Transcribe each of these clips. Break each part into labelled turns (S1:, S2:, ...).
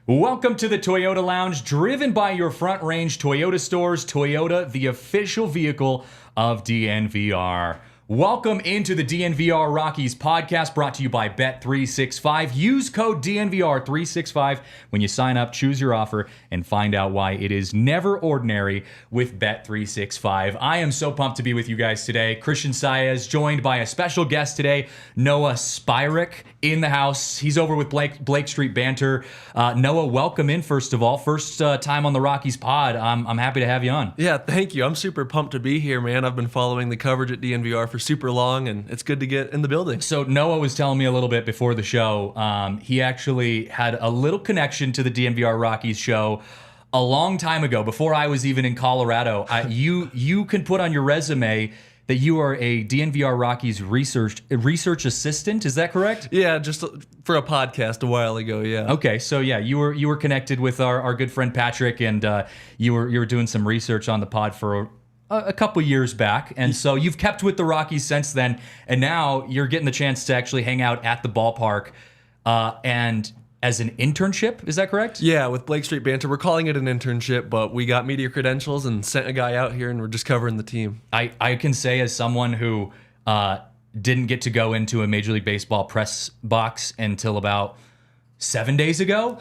S1: Welcome to the Toyota Lounge, driven by your Front Range Toyota stores. Toyota, the official vehicle of DNVR. Welcome into the DNVR Rockies Podcast, brought to you by Bet365. Use code DNVR365 when you sign up, choose your offer, and find out why it is never ordinary with Bet365. I am so pumped to be with you guys today. Christian Saez, joined by a special guest today, Noah Spirek, in the house. He's over with Blake Street Banter. Noah, welcome in, first of all. First time on the Rockies pod. I'm happy to have you on.
S2: Yeah, thank you. I'm super pumped to be here, man. I've been following the coverage at DNVR for super long, and it's good to get in the building.
S1: So Noah was telling me a little bit before the show. He actually had a little connection to the DNVR Rockies show a long time ago, before I was even in Colorado. You can put on your resume that you are a DNVR Rockies research assistant. Is that correct?
S2: Yeah, just for a podcast a while ago. Yeah.
S1: Okay, so yeah, you were connected with our good friend Patrick, and you were doing some research on the pod for a couple years back, and so you've kept with the Rockies since then, and now you're getting the chance to actually hang out at the ballpark, and as an internship, is that correct?
S2: Yeah, with Blake Street Banter. We're calling it an internship, but we got media credentials and sent a guy out here, and we're just covering the team.
S1: I can say, as someone who didn't get to go into a Major League Baseball press box until about 7 days ago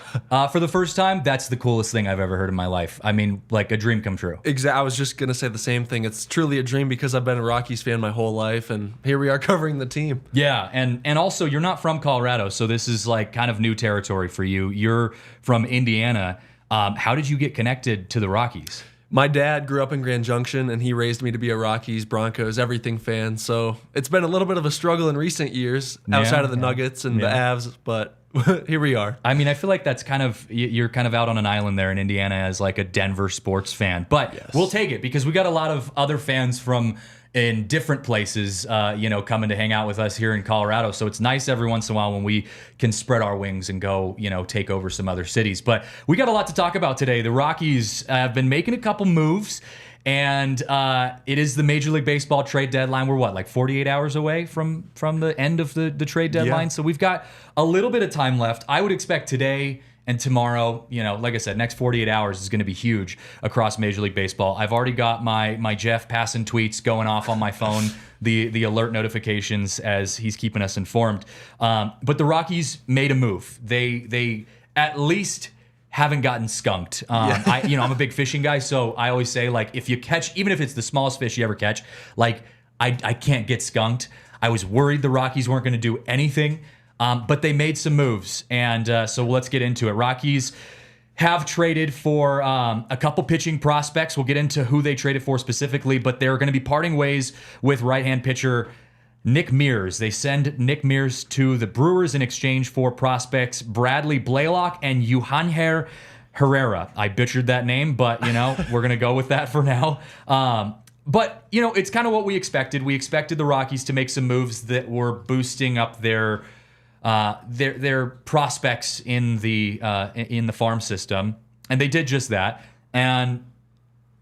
S1: for the first time, that's the coolest thing I've ever heard in my life. I mean, like a dream come true.
S2: Exactly. I was just going to say the same thing. It's truly a dream because I've been a Rockies fan my whole life, and here we are covering the team.
S1: Yeah, and also you're not from Colorado, so this is like kind of new territory for you. You're from Indiana. How did you get connected to the Rockies?
S2: My dad grew up in Grand Junction, and he raised me to be a Rockies, Broncos, everything fan. So it's been a little bit of a struggle in recent years outside of the Nuggets and the Avs, but here we are.
S1: I mean, I feel like that's kind of, you're kind of out on an island there in Indiana as like a Denver sports fan. But yes, we'll take it because we got a lot of other fans from in different places, coming to hang out with us here in Colorado. So it's nice every once in a while when we can spread our wings and go, take over some other cities. But we got a lot to talk about today. The Rockies have been making a couple moves, and it is the Major League Baseball trade deadline. We're like 48 hours away from the end of the trade deadline. Yeah. So we've got a little bit of time left. I would expect today and tomorrow, like I said, next 48 hours is going to be huge across Major League Baseball. I've already got my Jeff passing tweets going off on my phone, the alert notifications as he's keeping us informed. But the Rockies made a move. They at least haven't gotten skunked. I'm a big fishing guy, so I always say, like, if you catch, even if it's the smallest fish you ever catch, like, I can't get skunked. I was worried the Rockies weren't going to do anything, but they made some moves, and so let's get into it. Rockies have traded for a couple pitching prospects. We'll get into who they traded for specifically, but they're going to be parting ways with right-hand pitcher Nick Mears. They send Nick Mears to the Brewers in exchange for prospects Bradley Blaylock and Eugenio Herrera. I butchered that name, but we're gonna go with that for now. But it's kind of what we expected. We expected the Rockies to make some moves that were boosting up their prospects in the farm system, and they did just that. And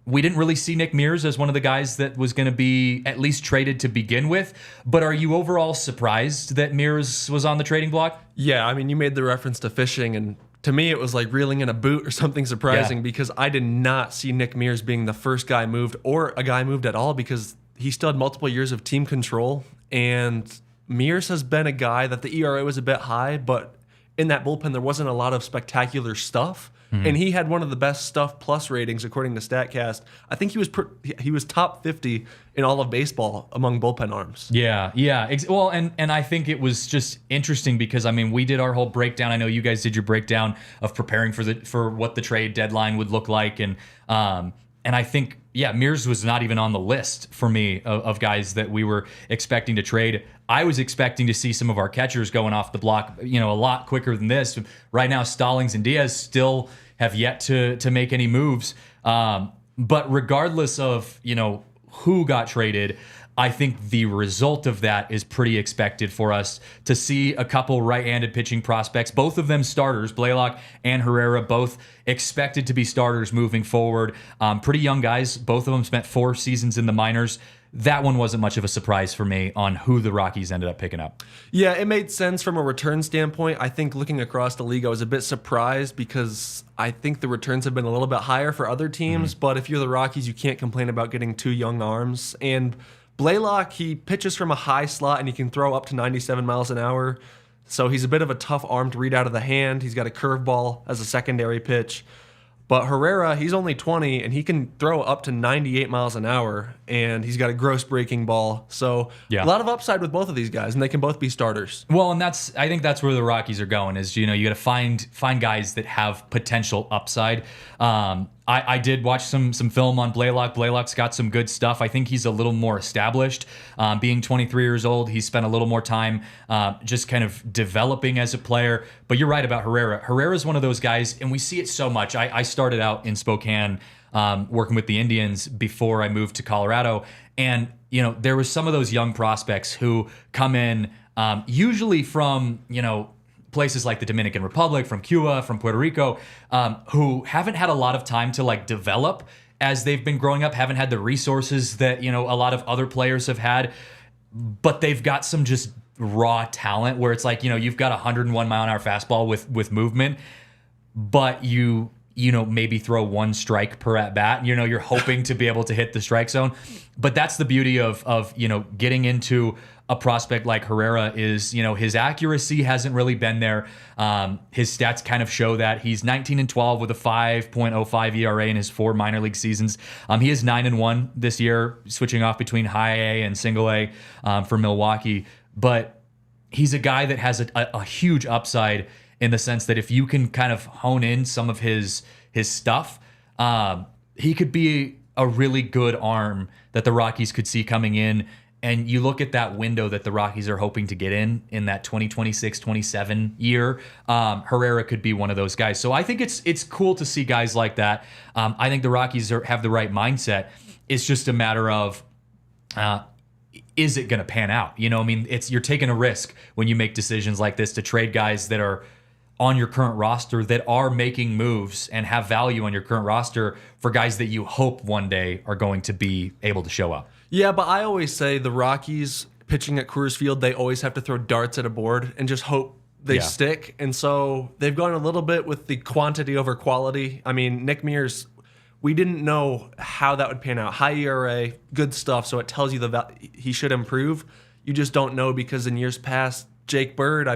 S1: we didn't really see Nick Mears as one of the guys that was going to be at least traded to begin with. But are you overall surprised that Mears was on the trading block?
S2: Yeah, I mean, you made the reference to fishing, and to me it was like reeling in a boot or something surprising, because I did not see Nick Mears being the first guy moved or a guy moved at all, because he still had multiple years of team control. And Mears has been a guy that the ERA was a bit high, but in that bullpen there wasn't a lot of spectacular stuff. Mm-hmm. And he had one of the best stuff plus ratings according to StatCast. I think he was top 50 in all of baseball among bullpen arms.
S1: Yeah. Well, and I think it was just interesting because, I mean, we did our whole breakdown. I know you guys did your breakdown of preparing for what the trade deadline would look like, and I think, Mears was not even on the list for me of guys that we were expecting to trade. I was expecting to see some of our catchers going off the block, a lot quicker than this. Right now, Stallings and Diaz still have yet to make any moves. But regardless of, who got traded, I think the result of that is pretty expected for us to see a couple right-handed pitching prospects, both of them starters, Blaylock and Herrera, both expected to be starters moving forward. Pretty young guys. Both of them spent 4 seasons in the minors. That one wasn't much of a surprise for me on who the Rockies ended up picking up.
S2: Yeah, it made sense from a return standpoint. I think looking across the league, I was a bit surprised because I think the returns have been a little bit higher for other teams. But if you're the Rockies, you can't complain about getting 2 young arms. And Blaylock, he pitches from a high slot and he can throw up to 97 miles an hour. So he's a bit of a tough arm to read out of the hand. He's got a curveball as a secondary pitch. But Herrera, he's only 20 and he can throw up to 98 miles an hour, and he's got a gross breaking ball. So a lot of upside with both of these guys, and they can both be starters.
S1: Well, and I think that's where the Rockies are going is, you got to find guys that have potential upside. I did watch some film on Blaylock. Blaylock's got some good stuff. I think he's a little more established. Being 23 years old, he's spent a little more time just kind of developing as a player. But you're right about Herrera. Herrera's one of those guys, and we see it so much. I started out in Spokane working with the Indians before I moved to Colorado. And, there was some of those young prospects who come in usually from, places like the Dominican Republic, from Cuba, from Puerto Rico, who haven't had a lot of time to develop as they've been growing up, haven't had the resources that, a lot of other players have had, but they've got some just raw talent where it's you've got a 101 mile an hour fastball with movement, but you maybe throw 1 strike per at bat. You're hoping to be able to hit the strike zone. But that's the beauty of getting into a prospect like Herrera is, his accuracy hasn't really been there. His stats kind of show that. He's 19-12 with a 5.05 ERA in his 4 minor league seasons. He is 9-1 this year, switching off between high A and single A for Milwaukee. But he's a guy that has a huge upside in the sense that if you can kind of hone in some of his stuff, he could be a really good arm that the Rockies could see coming in. And you look at that window that the Rockies are hoping to get in that 2026-27 year, Herrera could be one of those guys. So I think it's cool to see guys like that. I think the Rockies have the right mindset. It's just a matter of is it going to pan out? You're taking a risk when you make decisions like this to trade guys that are on your current roster that are making moves and have value on your current roster for guys that you hope one day are going to be able to show up.
S2: Yeah, but I always say the Rockies pitching at Coors Field, they always have to throw darts at a board and just hope they stick. And so they've gone a little bit with the quantity over quality. I mean, Nick Mears, we didn't know how that would pan out. High ERA, good stuff, so it tells you he should improve. You just don't know because in years past, Jake Bird,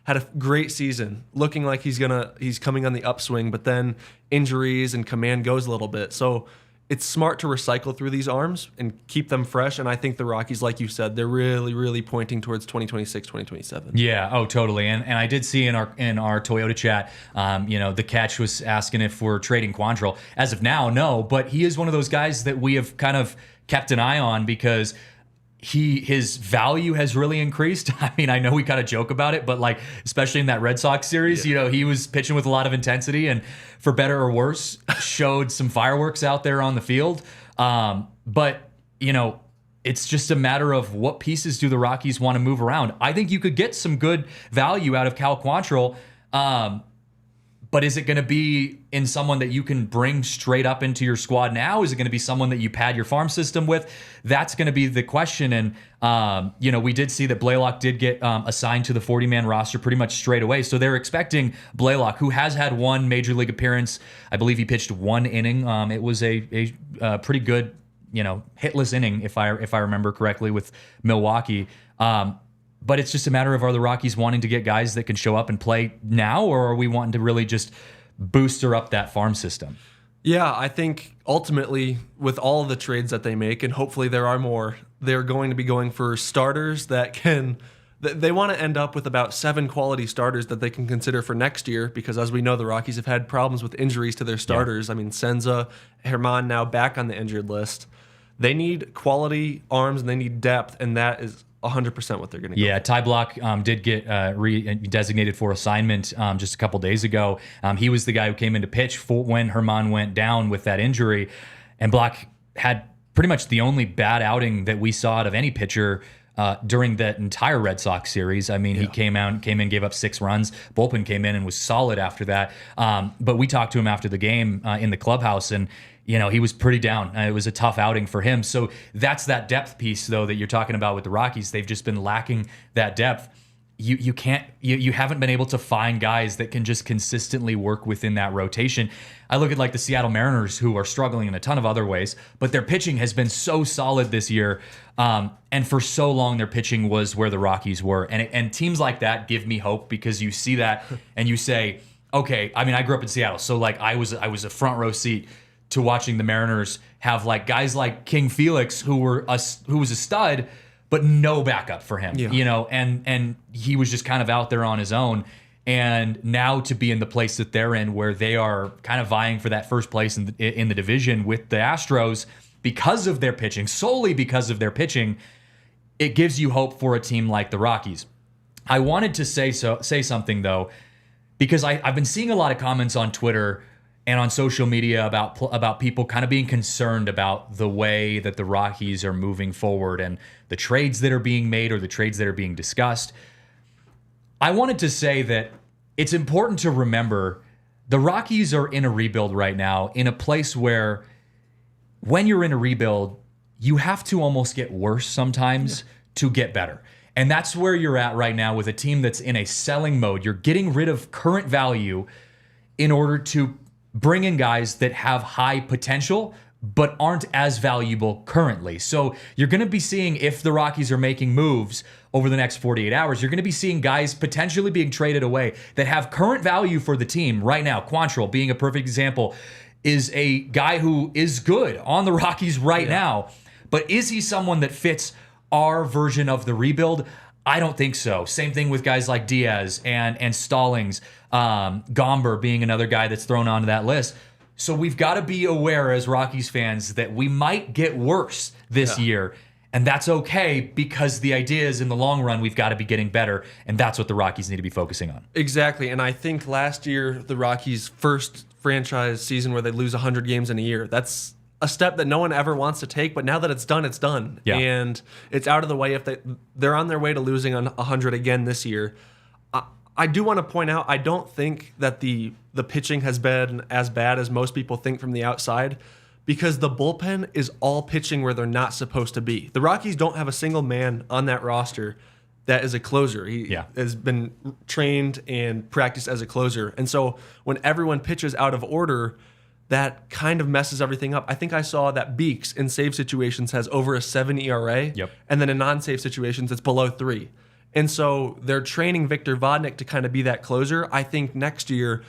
S2: had a great season, looking like he's coming on the upswing, but then injuries and command goes a little bit. So it's smart to recycle through these arms and keep them fresh. And I think the Rockies, like you said, they're really, really pointing towards 2026, 2027.
S1: Yeah, oh, totally. And I did see in our Toyota chat, the catch was asking if we're trading Quantrill. As of now, no, but he is one of those guys that we have kind of kept an eye on because his value has really increased. I know we kind of joke about it, but especially in that Red Sox series, he was pitching with a lot of intensity and for better or worse showed some fireworks out there on the field. But it's just a matter of what pieces do the Rockies want to move around. I think you could get some good value out of Cal Quantrill. But is it going to be in someone that you can bring straight up into your squad now? Is it going to be someone that you pad your farm system with? That's going to be the question. And, we did see that Blaylock did get assigned to the 40-man roster pretty much straight away. So they're expecting Blaylock, who has had 1 major league appearance. I believe he pitched 1 inning. It was a pretty good, hitless inning, if I remember correctly, with Milwaukee. But it's just a matter of, are the Rockies wanting to get guys that can show up and play now, or are we wanting to really just booster up that farm system?
S2: Yeah, I think ultimately with all of the trades that they make, and hopefully there are more, they're going to be going for starters that can... They want to end up with about 7 quality starters that they can consider for next year because, as we know, the Rockies have had problems with injuries to their starters. Yeah. Senza, Herman now back on the injured list. They need quality arms and they need depth, and that is 100% what they're going to go.
S1: Yeah, Ty Block did get designated for assignment just a couple days ago. He was the guy who came in to pitch when Herman went down with that injury, and Block had pretty much the only bad outing that we saw out of any pitcher during that entire Red Sox series. I mean, he came in, gave up 6 runs. Bullpen came in and was solid after that. But we talked to him after the game in the clubhouse, and he was pretty down. It was a tough outing for him. So that's that depth piece, though, that you're talking about with the Rockies. They've just been lacking that depth. You haven't been able to find guys that can just consistently work within that rotation. I look at like the Seattle Mariners, who are struggling in a ton of other ways, but their pitching has been so solid this year. And for so long, their pitching was where the Rockies were. And teams like that give me hope, because you see that and you say, okay, I mean, I grew up in Seattle, so like I was a front row seat to watching the Mariners have like guys like King Felix, who was a stud, but no backup for him, and he was just kind of out there on his own. And now to be in the place that they're in, where they are kind of vying for that first place in the division with the Astros because of their pitching, solely because of their pitching, it gives you hope for a team like the Rockies. I wanted to say something though, because I've been seeing a lot of comments on Twitter and on social media about people kind of being concerned about the way that the Rockies are moving forward and the trades that are being made or the trades that are being discussed. I wanted to say that it's important to remember the Rockies are in a rebuild right now, in a place where when you're in a rebuild, you have to almost get worse sometimes to get better. And that's where you're at right now with a team that's in a selling mode. You're getting rid of current value in order to bring in guys that have high potential but aren't as valuable currently. So you're going to be seeing, if the Rockies are making moves over the next 48 hours, you're going to be seeing guys potentially being traded away that have current value for the team right now. Quantrill being a perfect example, is a guy who is good on the Rockies right now. But is he someone that fits our version of the rebuild? I don't think so. Same thing with guys like Diaz and Stallings, Gomber being another guy that's thrown onto that list. So we've got to be aware as Rockies fans that we might get worse this year. And that's okay, because the idea is in the long run, we've got to be getting better. And that's what the Rockies need to be focusing on.
S2: Exactly. And I think last year, the Rockies' first franchise season where they lose 100 games in a year, that's a step that no one ever wants to take. But now that it's done, it's done.
S1: Yeah.
S2: And it's out of the way. If they're on their way to losing 100 again this year. I do want to point out, I don't think that the pitching has been as bad as most people think from the outside, because the bullpen is all pitching where they're not supposed to be. The Rockies don't have a single man on that roster that is a closer. He has been trained and practiced as a closer. And so when everyone pitches out of order, that kind of messes everything up. I think I saw that Beeks in save situations has over a 7 ERA, and then in non-save situations it's below 3. And so they're training Victor Vodnik to kind of be that closer. I think next year,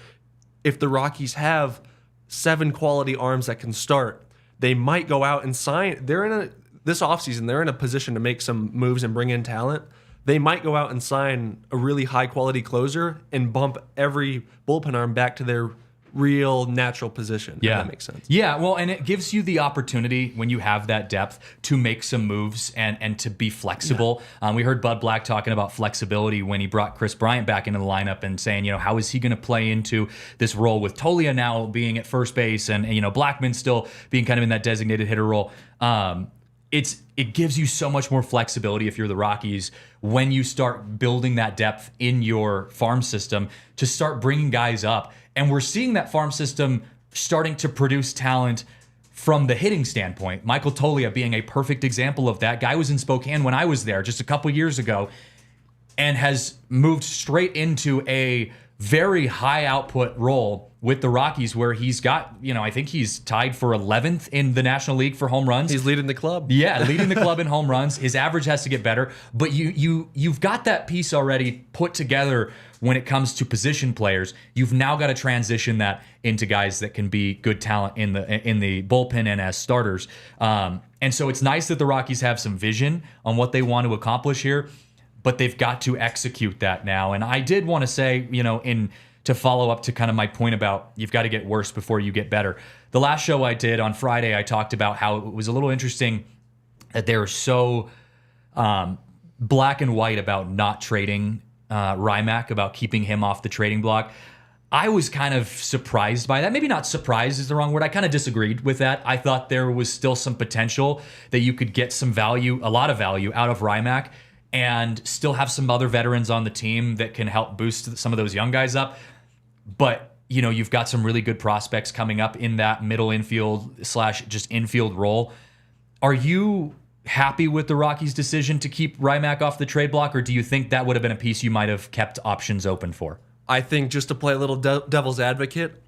S2: if the Rockies have 7 quality arms that can start, they might go out and sign. This offseason, they're in a position to make some moves and bring in talent. They might go out and sign a really high quality closer and bump every bullpen arm back to their real natural position. If that makes sense.
S1: Yeah, well, and it gives you the opportunity when you have that depth to make some moves and to be flexible. We heard Bud Black talking about flexibility when he brought Chris Bryant back into the lineup and saying, how is he going to play into this role with Tolia now being at first base and Blackman still being kind of in that designated hitter role. It gives you so much more flexibility if you're the Rockies when you start building that depth in your farm system to start bringing guys up. And we're seeing that farm system starting to produce talent from the hitting standpoint. Michael Tolia being a perfect example of that. Guy was in Spokane when I was there just a couple years ago and has moved straight into a very high output role with the Rockies, where he's got, I think he's tied for 11th in the National League for home runs.
S2: He's leading the club.
S1: Yeah, leading the club in home runs. His average has to get better, but you've got that piece already put together when it comes to position players. You've now got to transition that into guys that can be good talent in the bullpen and as starters. And so it's nice that the Rockies have some vision on what they want to accomplish here, but they've got to execute that now. And I did want to say, to follow up to kind of my point about you've got to get worse before you get better. The last show I did on Friday, I talked about how it was a little interesting that they were so black and white about not trading RyMac, about keeping him off the trading block. I was kind of surprised by that. Maybe not surprised is the wrong word. I kind of disagreed with that. I thought there was still some potential that you could get some value, a lot of value out of RyMac, and still have some other veterans on the team that can help boost some of those young guys up. But, you know, you've got some really good prospects coming up in that middle infield / just infield role. Are you happy with the Rockies' decision to keep RyMac off the trade block, or do you think that would have been a piece you might have kept options open for?
S2: I think, just to play a little devil's advocate,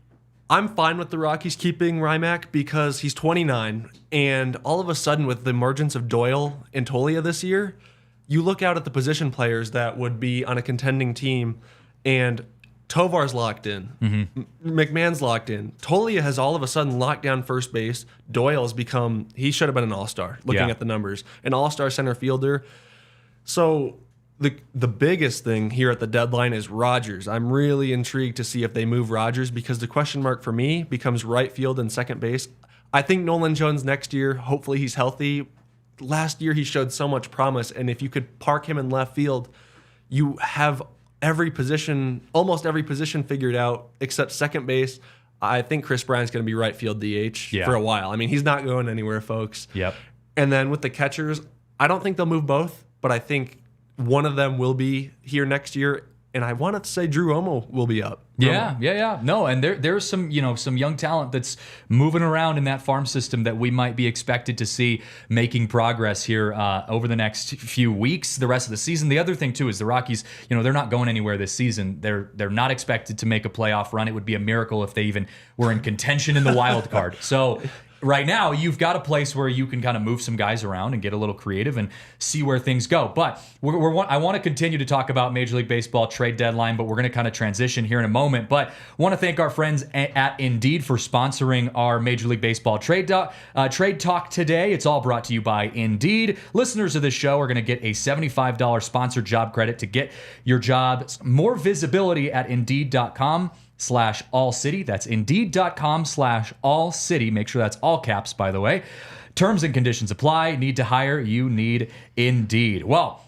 S2: I'm fine with the Rockies keeping RyMac because he's 29, and all of a sudden with the emergence of Doyle and Tolia this year, you look out at the position players that would be on a contending team, and Tovar's locked in. McMahon's locked in. Tolia has all of a sudden locked down first base. Doyle has become, he should have been an all-star, looking at the numbers, an all-star center fielder. So the biggest thing here at the deadline is Rogers. I'm really intrigued to see if they move Rogers, because the question mark for me becomes right field and second base. I think Nolan Jones next year, hopefully he's healthy. Last year he showed so much promise, and if you could park him in left field, you have almost every position figured out except second base. I think Chris Bryant's going to be right field DH for a while. I mean, he's not going anywhere, folks.
S1: Yep.
S2: And then with the catchers, I don't think they'll move both, but I think one of them will be here next year, and I wanted to say Drew Omo will be up.
S1: Yeah. No, and there's some young talent that's moving around in that farm system that we might be expected to see making progress here over the next few weeks, the rest of the season. The other thing too is the Rockies, they're not going anywhere this season. They're not expected to make a playoff run. It would be a miracle if they even were in contention in the wild card. So right now, you've got a place where you can kind of move some guys around and get a little creative and see where things go. But I want to continue to talk about Major League Baseball trade deadline, but we're going to kind of transition here in a moment. But I want to thank our friends at Indeed for sponsoring our Major League Baseball trade talk today. It's all brought to you by Indeed. Listeners of this show are going to get a $75 sponsored job credit to get your job more visibility at Indeed.com/ALLCITY. That's Indeed.com/ALLCITY. Make sure that's all caps, by the way. Terms and conditions apply. Need to hire? You need Indeed. Well,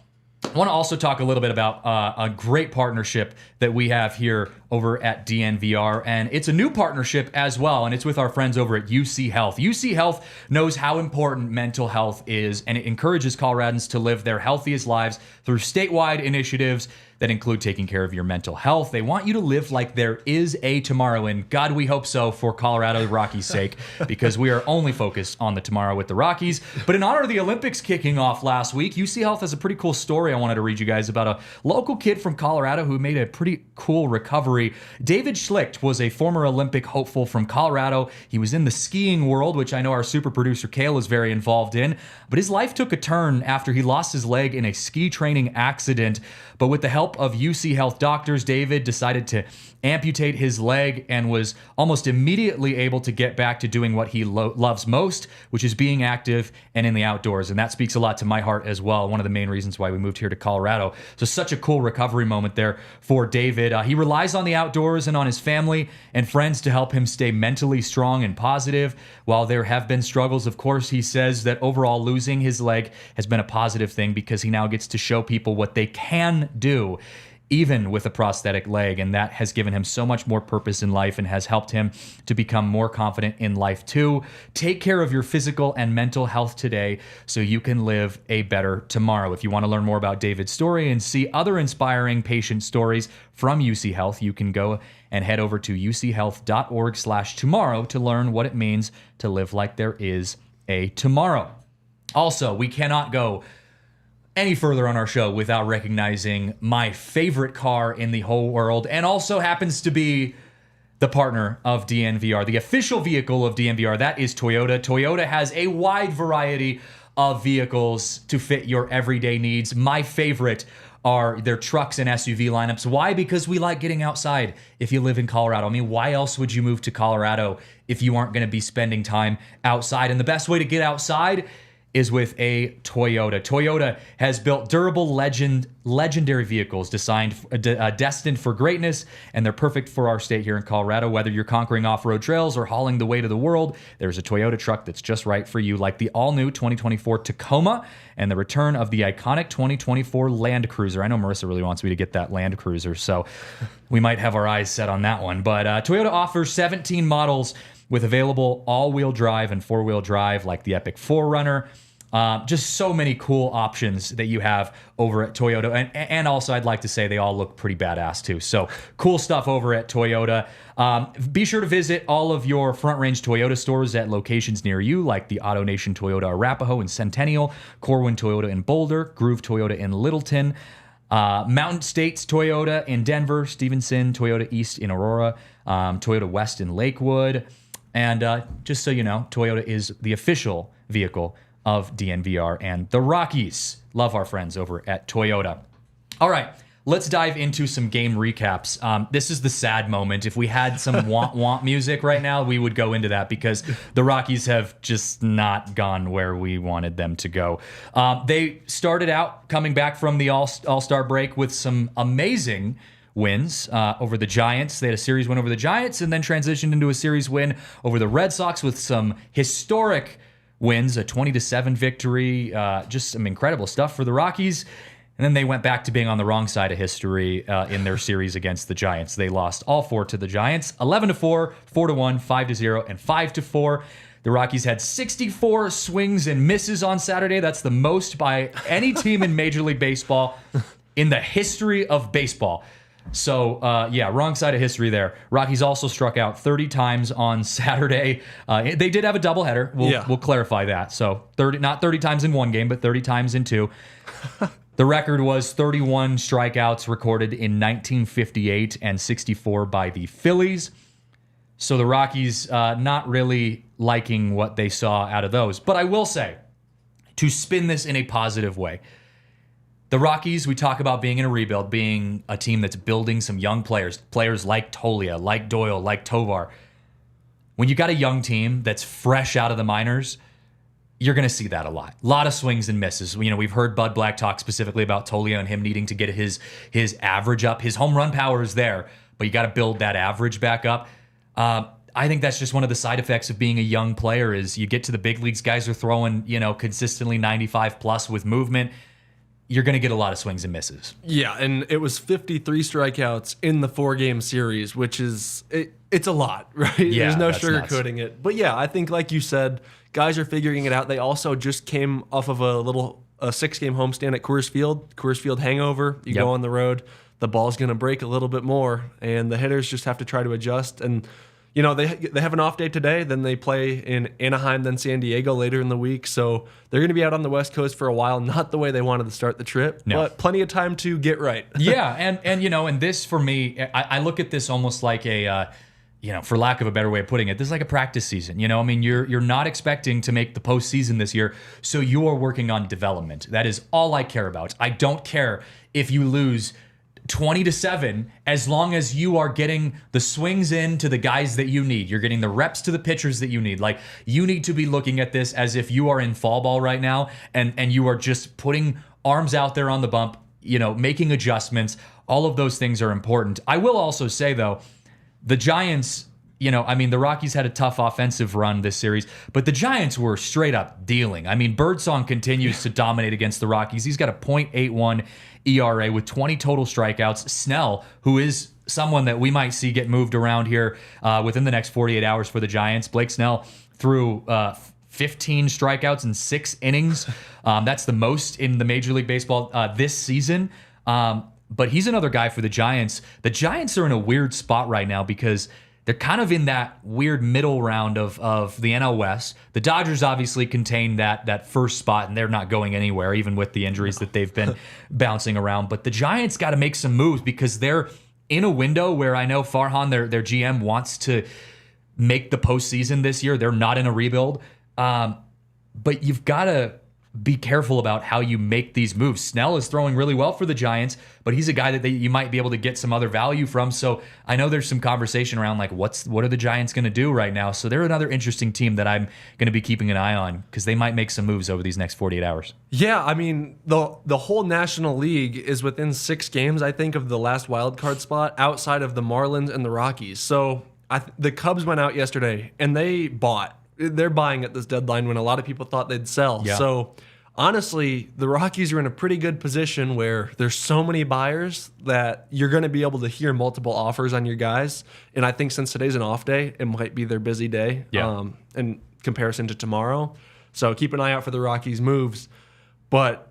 S1: I want to also talk a little bit about a great partnership that we have here over at DNVR, and it's a new partnership as well, and it's with our friends over at UC Health. UC Health knows how important mental health is, and it encourages Coloradans to live their healthiest lives through statewide initiatives that include taking care of your mental health. They want you to live like there is a tomorrow, and God, we hope so for Colorado Rockies' sake, because we are only focused on the tomorrow with the Rockies. But in honor of the Olympics kicking off last week, UC Health has a pretty cool story I wanted to read you guys about a local kid from Colorado who made a pretty cool recovery. David Schlicht was a former Olympic hopeful from Colorado. He was in the skiing world, which I know our super producer Kale is very involved in, but his life took a turn after he lost his leg in a ski training accident. But with the help of UC Health doctors, David decided to amputate his leg and was almost immediately able to get back to doing what he loves most, which is being active and in the outdoors. And that speaks a lot to my heart as well. One of the main reasons why we moved here to Colorado. So such a cool recovery moment there for David. He relies on the outdoors and on his family and friends to help him stay mentally strong and positive. While there have been struggles, of course, he says that overall losing his leg has been a positive thing because he now gets to show people what they can do, even with a prosthetic leg, and that has given him so much more purpose in life and has helped him to become more confident in life too. Take care of your physical and mental health today so you can live a better tomorrow. If you want to learn more about David's story and see other inspiring patient stories from UC Health, you can go and head over to uchealth.org/tomorrow to learn what it means to live like there is a tomorrow. Also, we cannot go any further on our show without recognizing my favorite car in the whole world, and also happens to be the partner of DNVR, the official vehicle of DNVR. That is Toyota. Toyota has a wide variety of vehicles to fit your everyday needs. My favorite are their trucks and SUV lineups. Why? Because we like getting outside if you live in Colorado. I mean, why else would you move to Colorado if you aren't going to be spending time outside? And the best way to get outside is with a Toyota. Toyota has built durable legendary vehicles destined for greatness, and they're perfect for our state here in Colorado. Whether you're conquering off-road trails or hauling the weight of the world, there's a Toyota truck that's just right for you, like the all-new 2024 Tacoma and the return of the iconic 2024 Land Cruiser. I know Marissa really wants me to get that Land Cruiser, so we might have our eyes set on that one. But Toyota offers 17 models with available all-wheel drive and four-wheel drive, like the Epic 4Runner. Just so many cool options that you have over at Toyota. And also, I'd like to say they all look pretty badass too. So cool stuff over at Toyota. Be sure to visit all of your Front Range Toyota stores at locations near you, like the Auto Nation Toyota Arapahoe in Centennial, Corwin Toyota in Boulder, Groove Toyota in Littleton, Mountain States Toyota in Denver, Stevenson Toyota East in Aurora, Toyota West in Lakewood. And just so you know, Toyota is the official vehicle of DNVR and the Rockies. Love our friends over at Toyota. All right, let's dive into some game recaps. This is the sad moment. If we had some want music right now, we would go into that because the Rockies have just not gone where we wanted them to go. They started out coming back from the All-Star break with some amazing wins over the Giants. They had a series win over the Giants and then transitioned into a series win over the Red Sox with some historic wins, a 20-7 victory, just some incredible stuff for the Rockies. And then they went back to being on the wrong side of history in their series against the Giants. They lost all four to the Giants, 11-4, 4-1, 5-0, and 5-4. The Rockies had 64 swings and misses on Saturday. That's the most by any team in Major League Baseball in the history of baseball. So, wrong side of history there. Rockies also struck out 30 times on Saturday. They did have a doubleheader. We'll clarify that. So, not 30 times in one game, but 30 times in two. The record was 31 strikeouts recorded in 1958 and 64 by the Phillies. So, the Rockies not really liking what they saw out of those. But I will say, to spin this in a positive way, the Rockies, we talk about being in a rebuild, being a team that's building some young players like Tolia, like Doyle, like Tovar. When you got a young team that's fresh out of the minors, you're going to see that a lot. A lot of swings and misses. You know, we've heard Bud Black talk specifically about Tolia and him needing to get his average up. His home run power is there, but you got to build that average back up. I think that's just one of the side effects of being a young player is you get to the big leagues, guys are throwing, consistently 95 plus with movement. You're going to get a lot of swings and misses. Yeah, and it was 53 strikeouts in the 4-game series, which is, it's a lot, right?
S2: Yeah,
S1: there's no sugarcoating
S2: it. But yeah, I think like you said, guys are figuring it out. They also just came off of a 6-game homestand at Coors Field hangover. You go on the road, the ball's going to break a little bit more, and the hitters just have to try to adjust. And they have an off day today, then they play in Anaheim, then San Diego later in the week. So they're going to be out on the West Coast for a while. Not the way they wanted to start the trip, but plenty of time to get right.
S1: Yeah, and this for me, I look at this almost like a, for lack of a better way of putting it, this is like a practice season. You're not expecting to make the postseason this year, so you are working on development. That is all I care about. I don't care if you lose 20-7, as long as you are getting the swings in to the guys that you need. You're getting the reps to the pitchers that you need. Like, you need to be looking at this as if you are in fall ball right now and you are just putting arms out there on the bump, making adjustments. All of those things are important. I will also say, though, the Giants, the Rockies had a tough offensive run this series, but the Giants were straight up dealing. Birdsong continues to dominate against the Rockies. He's got a .81 ERA with 20 total strikeouts. Snell, who is someone that we might see get moved around here within the next 48 hours for the Giants. Blake Snell threw 15 strikeouts in 6 innings. That's the most in the Major League Baseball this season. But he's another guy for the Giants. The Giants are in a weird spot right now because they're kind of in that weird middle round of the NL West. The Dodgers obviously contain that first spot, and they're not going anywhere, even with the injuries that they've been bouncing around. But the Giants got to make some moves because they're in a window where I know Farhan, their GM, wants to make the postseason this year. They're not in a rebuild. But you've got to be careful about how you make these moves. Snell is throwing really well for the Giants, but he's a guy that you might be able to get some other value from. So I know there's some conversation around like what are the Giants going to do right now. So they're another interesting team that I'm going to be keeping an eye on because they might make some moves over these next 48 hours.
S2: Yeah, I mean, the whole National League is within 6 games, I think, of the last wild card spot outside of the Marlins and the Rockies. So the Cubs went out yesterday and they bought. They're buying at this deadline when a lot of people thought they'd sell.
S1: Yeah.
S2: So honestly, the Rockies are in a pretty good position where there's so many buyers that you're going to be able to hear multiple offers on your guys. And I think since today's an off day, it might be their busy day in comparison to tomorrow. So keep an eye out for the Rockies' moves. But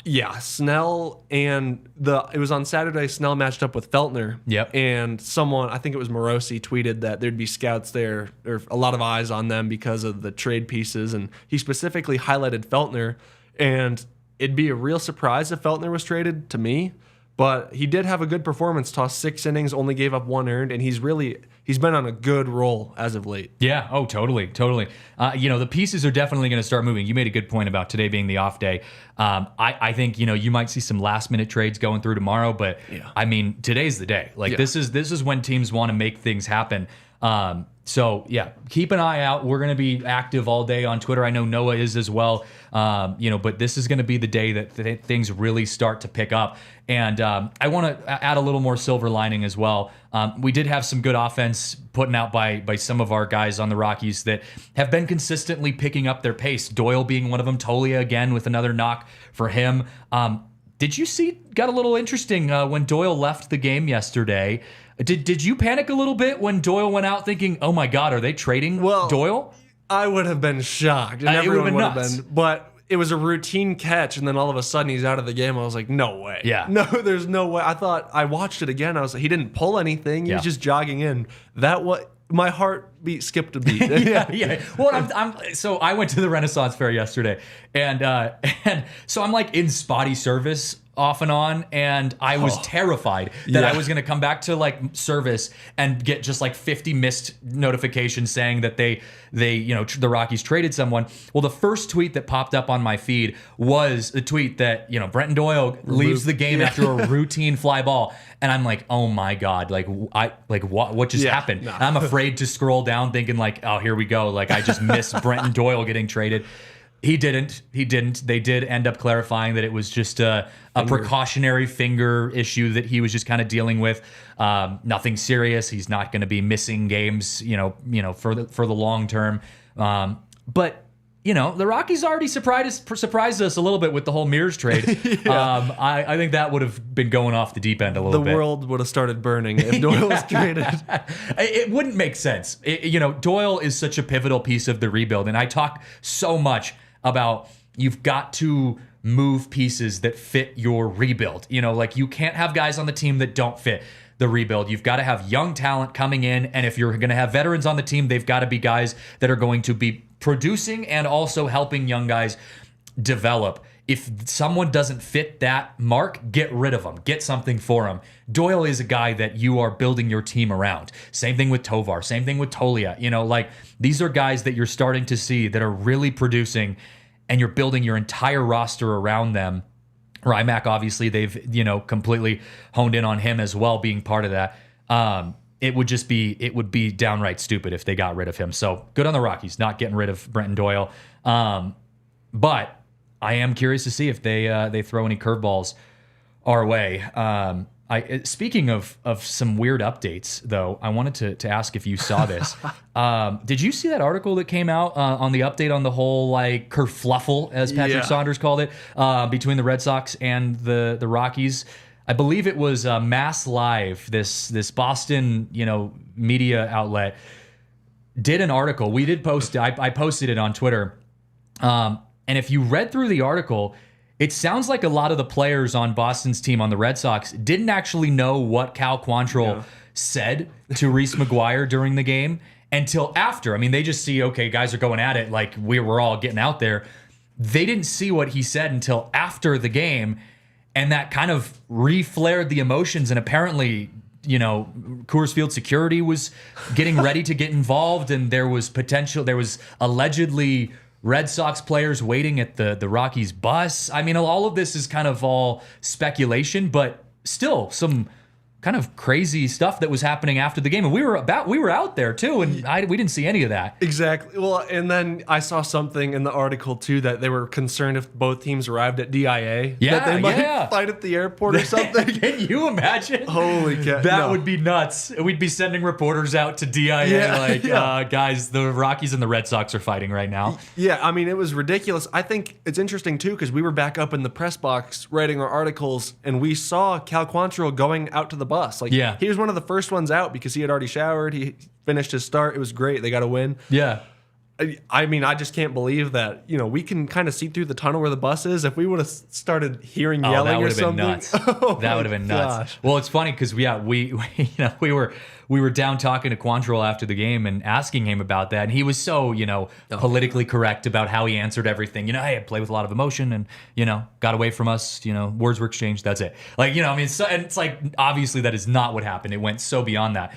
S2: yeah, Snell and it was on Saturday, Snell matched up with Feltner.
S1: Yep.
S2: And someone, I think it was Morosi, tweeted that there'd be scouts there, or a lot of eyes on them because of the trade pieces. And he specifically highlighted Feltner. And it'd be a real surprise if Feltner was traded to me. But he did have a good performance, tossed 6 innings, only gave up 1 earned, and he's been on a good roll as of late.
S1: Yeah, oh, totally. The pieces are definitely going to start moving. You made a good point about today being the off day. I think, you might see some last-minute trades going through tomorrow, but, I mean, today's the day. This is when teams want to make things happen. So, yeah, keep an eye out. We're going to be active all day on Twitter. I know Noah is as well. But this is going to be the day that things really start to pick up. And I want to add a little more silver lining as well. We did have some good offense putting out by some of our guys on the Rockies that have been consistently picking up their pace. Doyle being one of them. Tolia again with another knock for him. Did you see? Got a little interesting when Doyle left the game yesterday. Did you panic a little bit when Doyle went out thinking, oh my God, are they trading Doyle?
S2: I would have been shocked. And everyone would have been. But it was a routine catch, and then all of a sudden he's out of the game. I was like, no way.
S1: Yeah.
S2: No, there's no way. I watched it again. I was like, he didn't pull anything. He was just jogging in. My heartbeat skipped a beat.
S1: yeah. Well, so I went to the Renaissance Fair yesterday, and so I'm like in spotty service off and on, and I was terrified that I was going to come back to like service and get just like 50 missed notifications saying that they the Rockies traded someone. Well, the first tweet that popped up on my feed was the tweet that Brenton Doyle leaves the game after a routine fly ball, and I'm like, oh my God, what just happened? No. I'm afraid to scroll down thinking like, oh, here we go, like I just missed Brenton Doyle getting traded. He didn't. They did end up clarifying that it was just a precautionary finger issue that he was just kind of dealing with. Nothing serious. He's not going to be missing games, for the long term. But the Rockies already surprised us a little bit with the whole Mears trade. I think that would have been going off the deep end a little bit.
S2: The world would have started burning if Doyle was traded.
S1: It wouldn't make sense. Doyle is such a pivotal piece of the rebuild, and I talk so much about you've got to move pieces that fit your rebuild. You can't have guys on the team that don't fit the rebuild. You've got to have young talent coming in, and if you're going to have veterans on the team, they've got to be guys that are going to be producing and also helping young guys develop. If someone doesn't fit that mark, get rid of them. Get something for them. Doyle is a guy that you are building your team around. Same thing with Tovar. Same thing with Tolia. These are guys that you're starting to see that are really producing, and you're building your entire roster around them. RyMac, obviously, they've completely honed in on him as well, being part of that. It would be downright stupid if they got rid of him. So good on the Rockies, not getting rid of Brenton Doyle. But I am curious to see if they throw any curveballs our way. Speaking of some weird updates, though, I wanted to ask if you saw this. Did you see that article that came out on the update on the whole kerfluffle, as Patrick Saunders called it, between the Red Sox and the Rockies? I believe it was Mass Live, this Boston media outlet, did an article. We did post. I posted it on Twitter. And if you read through the article, it sounds like a lot of the players on Boston's team on the Red Sox didn't actually know what Cal Quantrill said to Reese McGuire during the game until after. I mean, they just see, okay, guys are going at it like we're all getting out there. They didn't see what he said until after the game, and that kind of reflared the emotions. And apparently, Coors Field security was getting ready to get involved, and there was allegedly Red Sox players waiting at the Rockies bus. I mean, all of this is kind of all speculation, but still some kind of crazy stuff that was happening after the game, and we were out there too, and we didn't see any of that.
S2: Exactly. Well, and then I saw something in the article too that they were concerned if both teams arrived at DIA, that they might fight at the airport or something.
S1: Can you imagine?
S2: Holy cow!
S1: That would be nuts. We'd be sending reporters out to DIA, guys, the Rockies and the Red Sox are fighting right now.
S2: Yeah, I mean, it was ridiculous. I think it's interesting too because we were back up in the press box writing our articles, and we saw Cal Quantrill going out to the bus. He was one of the first ones out because he had already showered. He finished his start. It was great. They got a win.
S1: Yeah.
S2: I mean, I just can't believe that, we can kind of see through the tunnel where the bus is. If we would have started hearing yelling or something.
S1: That would have been nuts. Well, it's funny because we were down talking to Quantrill after the game and asking him about that. And he was so, politically correct about how he answered everything. Hey, I play with a lot of emotion and, got away from us, words were exchanged. That's it. And it's like, obviously that is not what happened. It went so beyond that.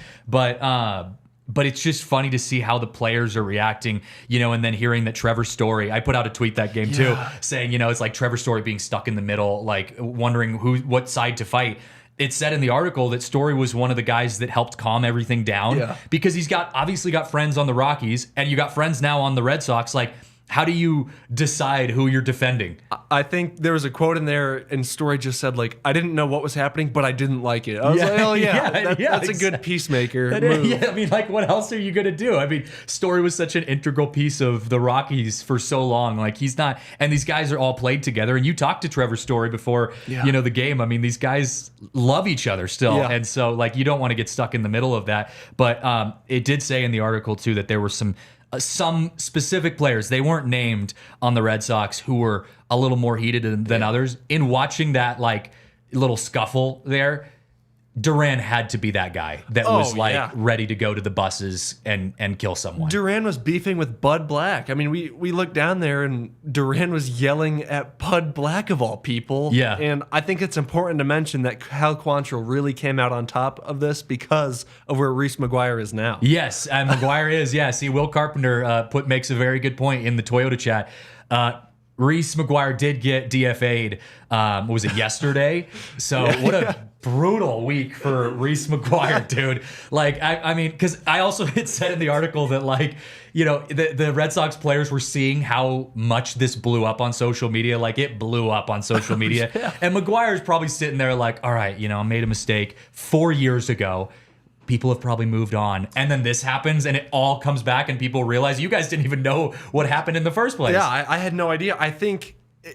S1: But it's just funny to see how the players are reacting, and then hearing that Trevor Story, I put out a tweet that game too, saying, it's like Trevor Story being stuck in the middle, like wondering what side to fight. It said in the article that Story was one of the guys that helped calm everything down because he's obviously got friends on the Rockies and you got friends now on the Red Sox. Like, how do you decide who you're defending?
S2: I think there was a quote in there, and Story just said, I didn't know what was happening, but I didn't like it. I was like, oh, that's a good peacemaker move.
S1: Yeah, I mean, what else are you going to do? I mean, Story was such an integral piece of the Rockies for so long. He's not, and these guys are all played together, and you talked to Trevor Story before, the game. I mean, these guys love each other still, and so, you don't want to get stuck in the middle of that. But it did say in the article, too, that there were some specific players, they weren't named on the Red Sox, who were a little more heated than others. In watching that little scuffle there, Duran had to be that guy that was ready to go to the buses and kill someone.
S2: Duran was beefing with Bud Black. I mean, we looked down there and Duran was yelling at Bud Black of all people.
S1: Yeah.
S2: And I think it's important to mention that Cal Quantrill really came out on top of this because of where Reese McGuire is now.
S1: Yes, and McGuire is. Yeah, see, Will Carpenter makes a very good point in the Toyota chat. Reese McGuire did get DFA'd. Was it yesterday? So what a brutal week for Reese McGuire, dude. I mean, because I also had said in the article that the Red Sox players were seeing how much this blew up on social media. It blew up on social media. And McGuire's probably sitting there all right, I made a mistake 4 years ago. People have probably moved on. And then this happens and it all comes back and people realize you guys didn't even know what happened in the first place.
S2: Yeah, I had no idea. I think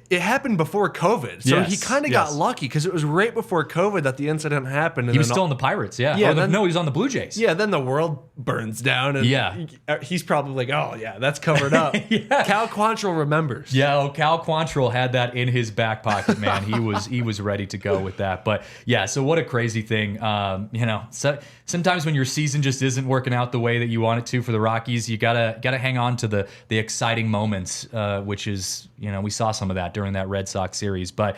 S2: it happened before COVID. So he kind of got lucky because it was right before COVID that the incident happened. And
S1: he was still on the Pirates, no, he was on the Blue Jays.
S2: Yeah, then the world burns down. And he's probably oh, yeah, that's covered up. Cal Quantrill remembers.
S1: Yeah, Cal Quantrill had that in his back pocket, man. He was ready to go with that. But yeah, so what a crazy thing. So sometimes when your season just isn't working out the way that you want it to for the Rockies, you gotta hang on to the exciting moments, which is, we saw some of that during that Red Sox series. But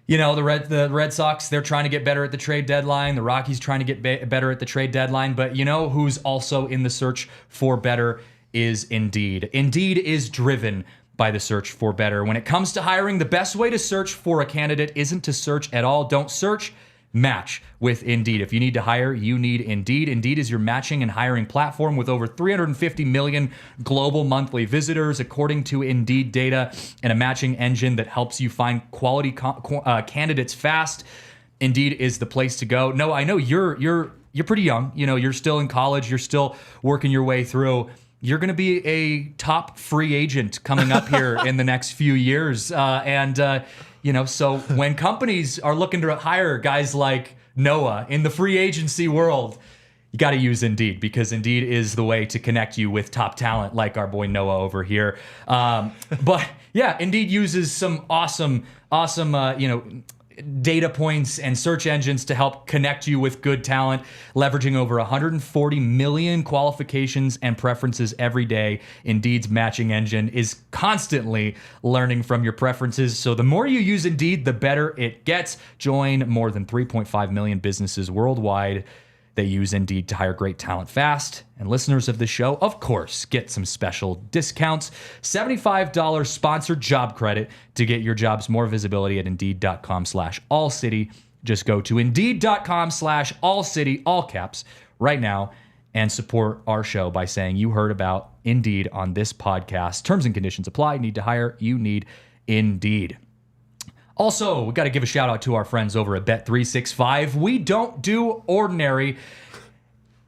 S1: the Red Sox, they're trying to get better at the trade deadline. The Rockies trying to get better at the trade deadline. But who's also in the search for better is Indeed. Indeed is driven by the search for better. When it comes to hiring, the best way to search for a candidate isn't to search at all. Don't search. Match with Indeed. If you need to hire, you need Indeed. Indeed is your matching and hiring platform with over 350 million global monthly visitors, according to Indeed data, and a matching engine that helps you find quality candidates fast. Indeed is the place to go. No, I know you're pretty young. You're still in college. You're still working your way through. You're going to be a top free agent coming up here in the next few years, so when companies are looking to hire guys like Noah in the free agency world, you got to use Indeed, because Indeed is the way to connect you with top talent like our boy Noah over here. But yeah, Indeed uses some awesome, data points and search engines to help connect you with good talent, leveraging over 140 million qualifications and preferences every day. Indeed's matching engine is constantly learning from your preferences. So the more you use Indeed, the better it gets. Join more than 3.5 million businesses worldwide They use Indeed to hire great talent fast. And listeners of the show, of course, get some special discounts. $75 sponsored job credit to get your jobs more visibility at Indeed.com/AllCity. Just go to Indeed.com/AllCity, all caps, right now, and support our show by saying you heard about Indeed on this podcast. Terms and conditions apply. Need to hire? You need Indeed. Also, we got to give a shout out to our friends over at Bet365. We don't do ordinary,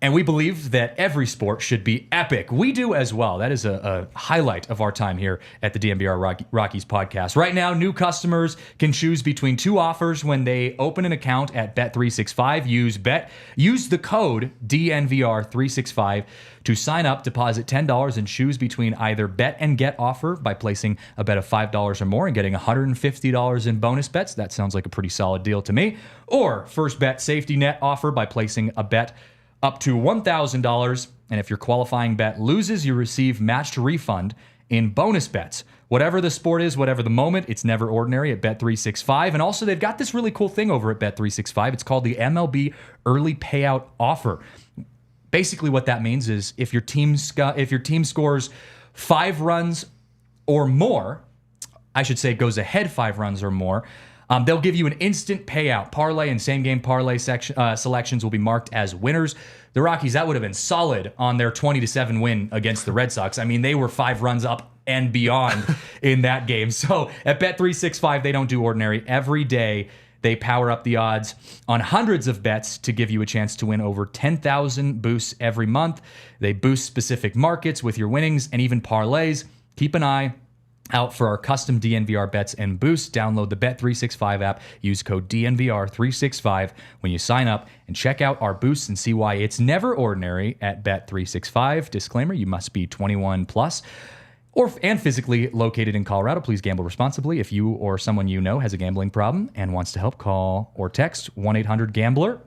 S1: and we believe that every sport should be epic. We do as well. That is a highlight of our time here at the DNVR Rockies Podcast. Right now, new customers can choose between two offers when they open an account at Bet365. Use the code DNVR365 to sign up, deposit $10, and choose between either bet and get offer by placing a bet of $5 or more and getting $150 in bonus bets. That sounds like a pretty solid deal to me. Or first bet safety net offer by placing a bet up to $1,000, and if your qualifying bet loses, you receive matched refund in bonus bets. Whatever the sport is, whatever the moment, it's never ordinary at Bet365. And also, they've got this really cool thing over at Bet365. It's called the MLB Early Payout Offer. Basically, what that means is if your team scores 5 runs or more, I should say goes ahead 5 runs or more, they'll give you an instant payout. Parlay and same-game parlay selections will be marked as winners. The Rockies, that would have been solid on their 20-7 win against the Red Sox. I mean, they were 5 runs up and beyond in that game. So at Bet365, they don't do ordinary. Every day, they power up the odds on hundreds of bets to give you a chance to win over 10,000 boosts every month. They boost specific markets with your winnings and even parlays. Keep an eye out for our custom DNVR bets and boosts. Download the Bet365 app. Use code DNVR365 when you sign up and check out our boosts and see why it's never ordinary at Bet365. Disclaimer, you must be 21 plus and physically located in Colorado. Please gamble responsibly. If you or someone you know has a gambling problem and wants to help, call or text 1-800-GAMBLER.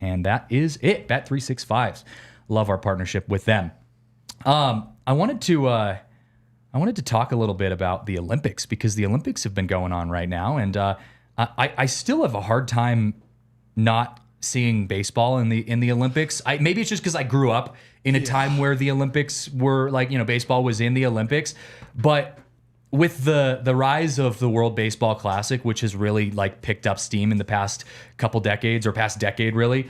S1: And that is it. Bet365. Love our partnership with them. I wanted to talk a little bit about the Olympics because the Olympics have been going on right now, and I still have a hard time not seeing baseball in the Olympics. Maybe it's just because I grew up in a time where the Olympics were baseball was in the Olympics, but with the rise of the World Baseball Classic, which has really picked up steam in the past couple decades or past decade really,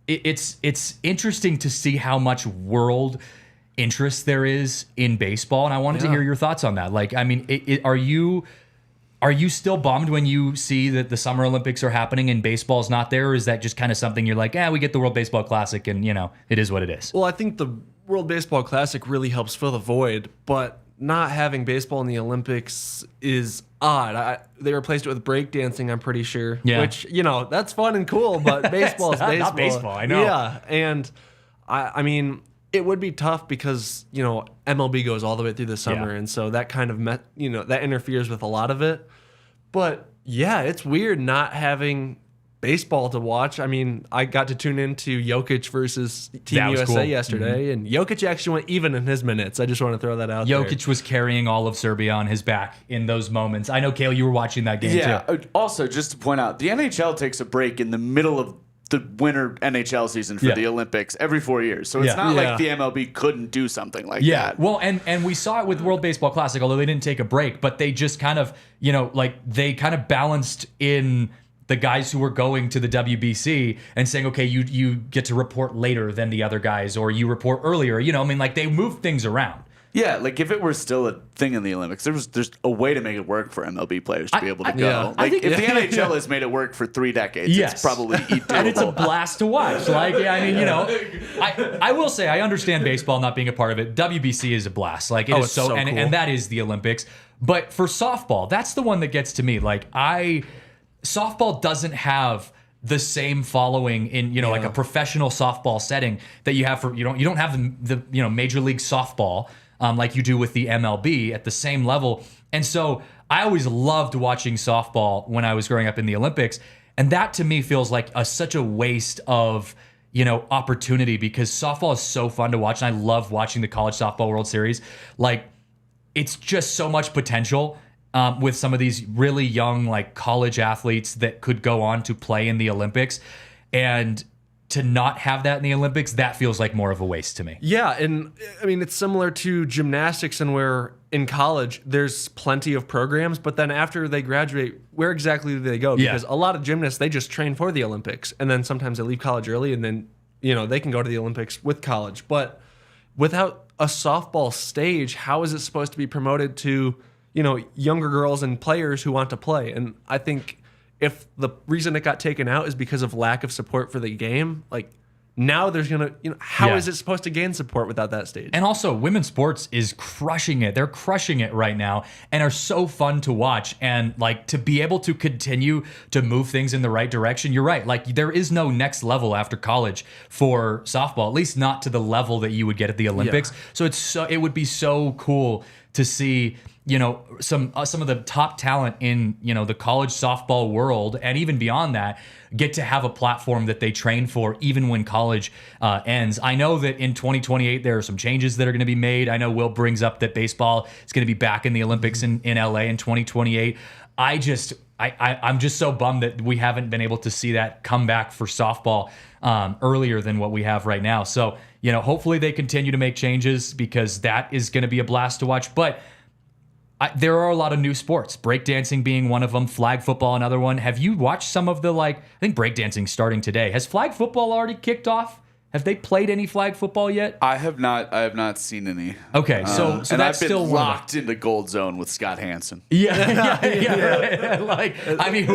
S1: it's interesting to see how much world interest there is in baseball, and I wanted to hear your thoughts on that. Are you still bummed when you see that the Summer Olympics are happening and baseball's not there, or is that just kind of something you're like, we get the World Baseball Classic and it is what it is?
S2: Well, I think the World Baseball Classic really helps fill the void, but not having baseball in the Olympics is odd. They replaced it with breakdancing, I'm pretty sure. Yeah. Which, that's fun and cool, but baseball is baseball.
S1: Not baseball, I know.
S2: Yeah, and I mean, it would be tough because, MLB goes all the way through the summer, and so that kind of, that interferes with a lot of it. But, it's weird not having baseball to watch. I mean, I got to tune into Jokic versus Team USA yesterday, and Jokic actually went even in his minutes. I just want to throw that out there.
S1: Jokic was carrying all of Serbia on his back in those moments. I know, Kale, you were watching that game, too.
S3: Also, just to point out, the NHL takes a break in the middle of the winter NHL season for the Olympics every 4 years. So it's not like the MLB couldn't do something like that.
S1: Well, and we saw it with the World Baseball Classic, although they didn't take a break, but they just kind of, they kind of balanced in the guys who were going to the WBC and saying, okay, you get to report later than the other guys, or you report earlier. They moved things around.
S3: Yeah, if it were still a thing in the Olympics, there's a way to make it work for MLB players to be able to go. If the NHL has made it work for 3 decades, it's probably doable.
S1: And it's a blast to watch. I will say I understand baseball not being a part of it. WBC is a blast. It is so cool. And that is the Olympics. But for softball, that's the one that gets to me. Softball doesn't have the same following in a professional softball setting that you have for you don't have the Major League Softball like you do with the MLB at the same level. And so I always loved watching softball when I was growing up in the Olympics, and that to me feels like such a waste of opportunity, because softball is so fun to watch, and I love watching the College Softball World Series. It's just so much potential with some of these really young college athletes that could go on to play in the Olympics. And to not have that in the Olympics, that feels like more of a waste to me.
S2: Yeah, and I mean, it's similar to gymnastics, and where in college there's plenty of programs, but then after they graduate, where exactly do they go? Because a lot of gymnasts, they just train for the Olympics, and then sometimes they leave college early, and then they can go to the Olympics with college. But without a softball stage, how is it supposed to be promoted to younger girls and players who want to play? And I think if the reason it got taken out is because of lack of support for the game, like now there's how is it supposed to gain support without that stage?
S1: And also, women's sports is crushing it. They're crushing it right now and are so fun to watch. And like to be able to continue to move things in the right direction, you're right. Like there is no next level after college for softball, at least not to the level that you would get at the Olympics. Yeah. So it would be so cool to see some of the top talent in the college softball world, and even beyond that, get to have a platform that they train for even when college ends. I know that in 2028 there are some changes that are going to be made. I know Will brings up that baseball is going to be back in the Olympics in LA in 2028. I'm just so bummed that we haven't been able to see that come back for softball earlier than what we have right now. So hopefully they continue to make changes, because that is going to be a blast to watch. But there are a lot of new sports, breakdancing being one of them, flag football another one. Have you watched some of the I think breakdancing starting today. Has flag football already kicked off? Have they played any flag football yet?
S3: I have not seen any.
S1: Okay, so
S3: and
S1: that's
S3: I've been
S1: still
S3: locked into Gold Zone with Scott Hansen.
S1: Yeah. Like, I mean,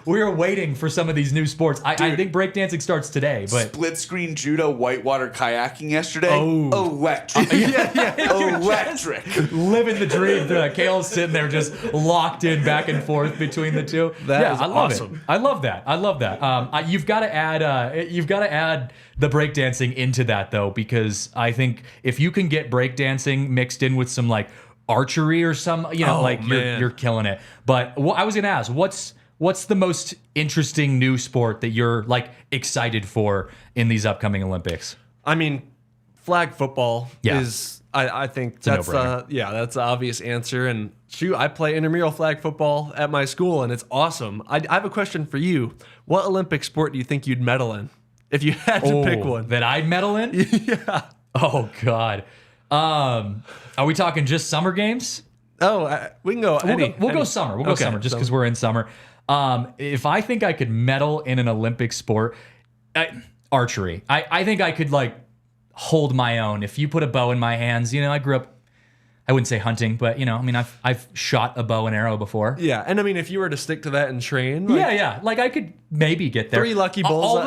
S1: we're waiting for some of these new sports. I think breakdancing starts today, but
S3: split screen judo, whitewater kayaking yesterday.
S1: Oh,
S3: electric! Electric!
S1: Living the dream. Kale's sitting there just locked in back and forth between the two.
S2: That is
S1: awesome.
S2: It.
S1: I love that. You've got to add the breakdancing into that, though, because I think if you can get breakdancing mixed in with some like archery or some, you're killing it. But I was gonna ask, what's the most interesting new sport that you're like excited for in these upcoming Olympics?
S2: I mean, flag football is. I think that's that's the obvious answer. And shoot, I play intramural flag football at my school, and it's awesome. I have a question for you. What Olympic sport do you think you'd medal in? If you had to pick one.
S1: That I'd medal in?
S2: Yeah.
S1: Oh, God. Are we talking just summer games?
S2: Oh, we can go
S1: We'll go summer. We'll go summer just because we're in summer. If I think I could medal in an Olympic sport, archery. I think I could, hold my own. If you put a bow in my hands, I grew up, I wouldn't say hunting, but I've shot a bow and arrow before.
S2: Yeah, and I mean, if you were to stick to that and train,
S1: I could maybe get there.
S2: 3 lucky bulls.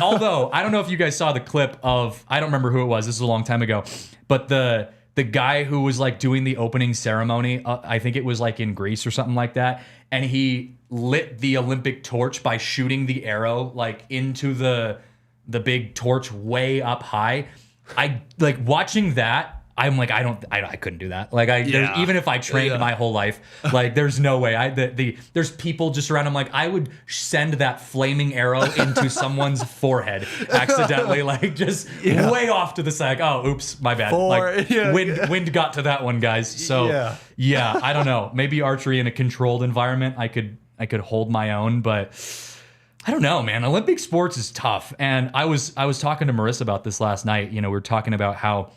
S1: Although I don't know if you guys saw the clip of, I don't remember who it was. This was a long time ago, but the guy who was doing the opening ceremony, I think it was in Greece or something like that, and he lit the Olympic torch by shooting the arrow into the big torch way up high. I watching that. I'm I couldn't do that. Even if I trained my whole life, there's no way. There's people just around. I'm I would send that flaming arrow into someone's forehead accidentally, way off to the side. Oh, oops, my bad. Wind got to that one, guys. So I don't know. Maybe archery in a controlled environment, I could hold my own, but I don't know, man. Olympic sports is tough. And I was talking to Marissa about this last night. We were talking about how,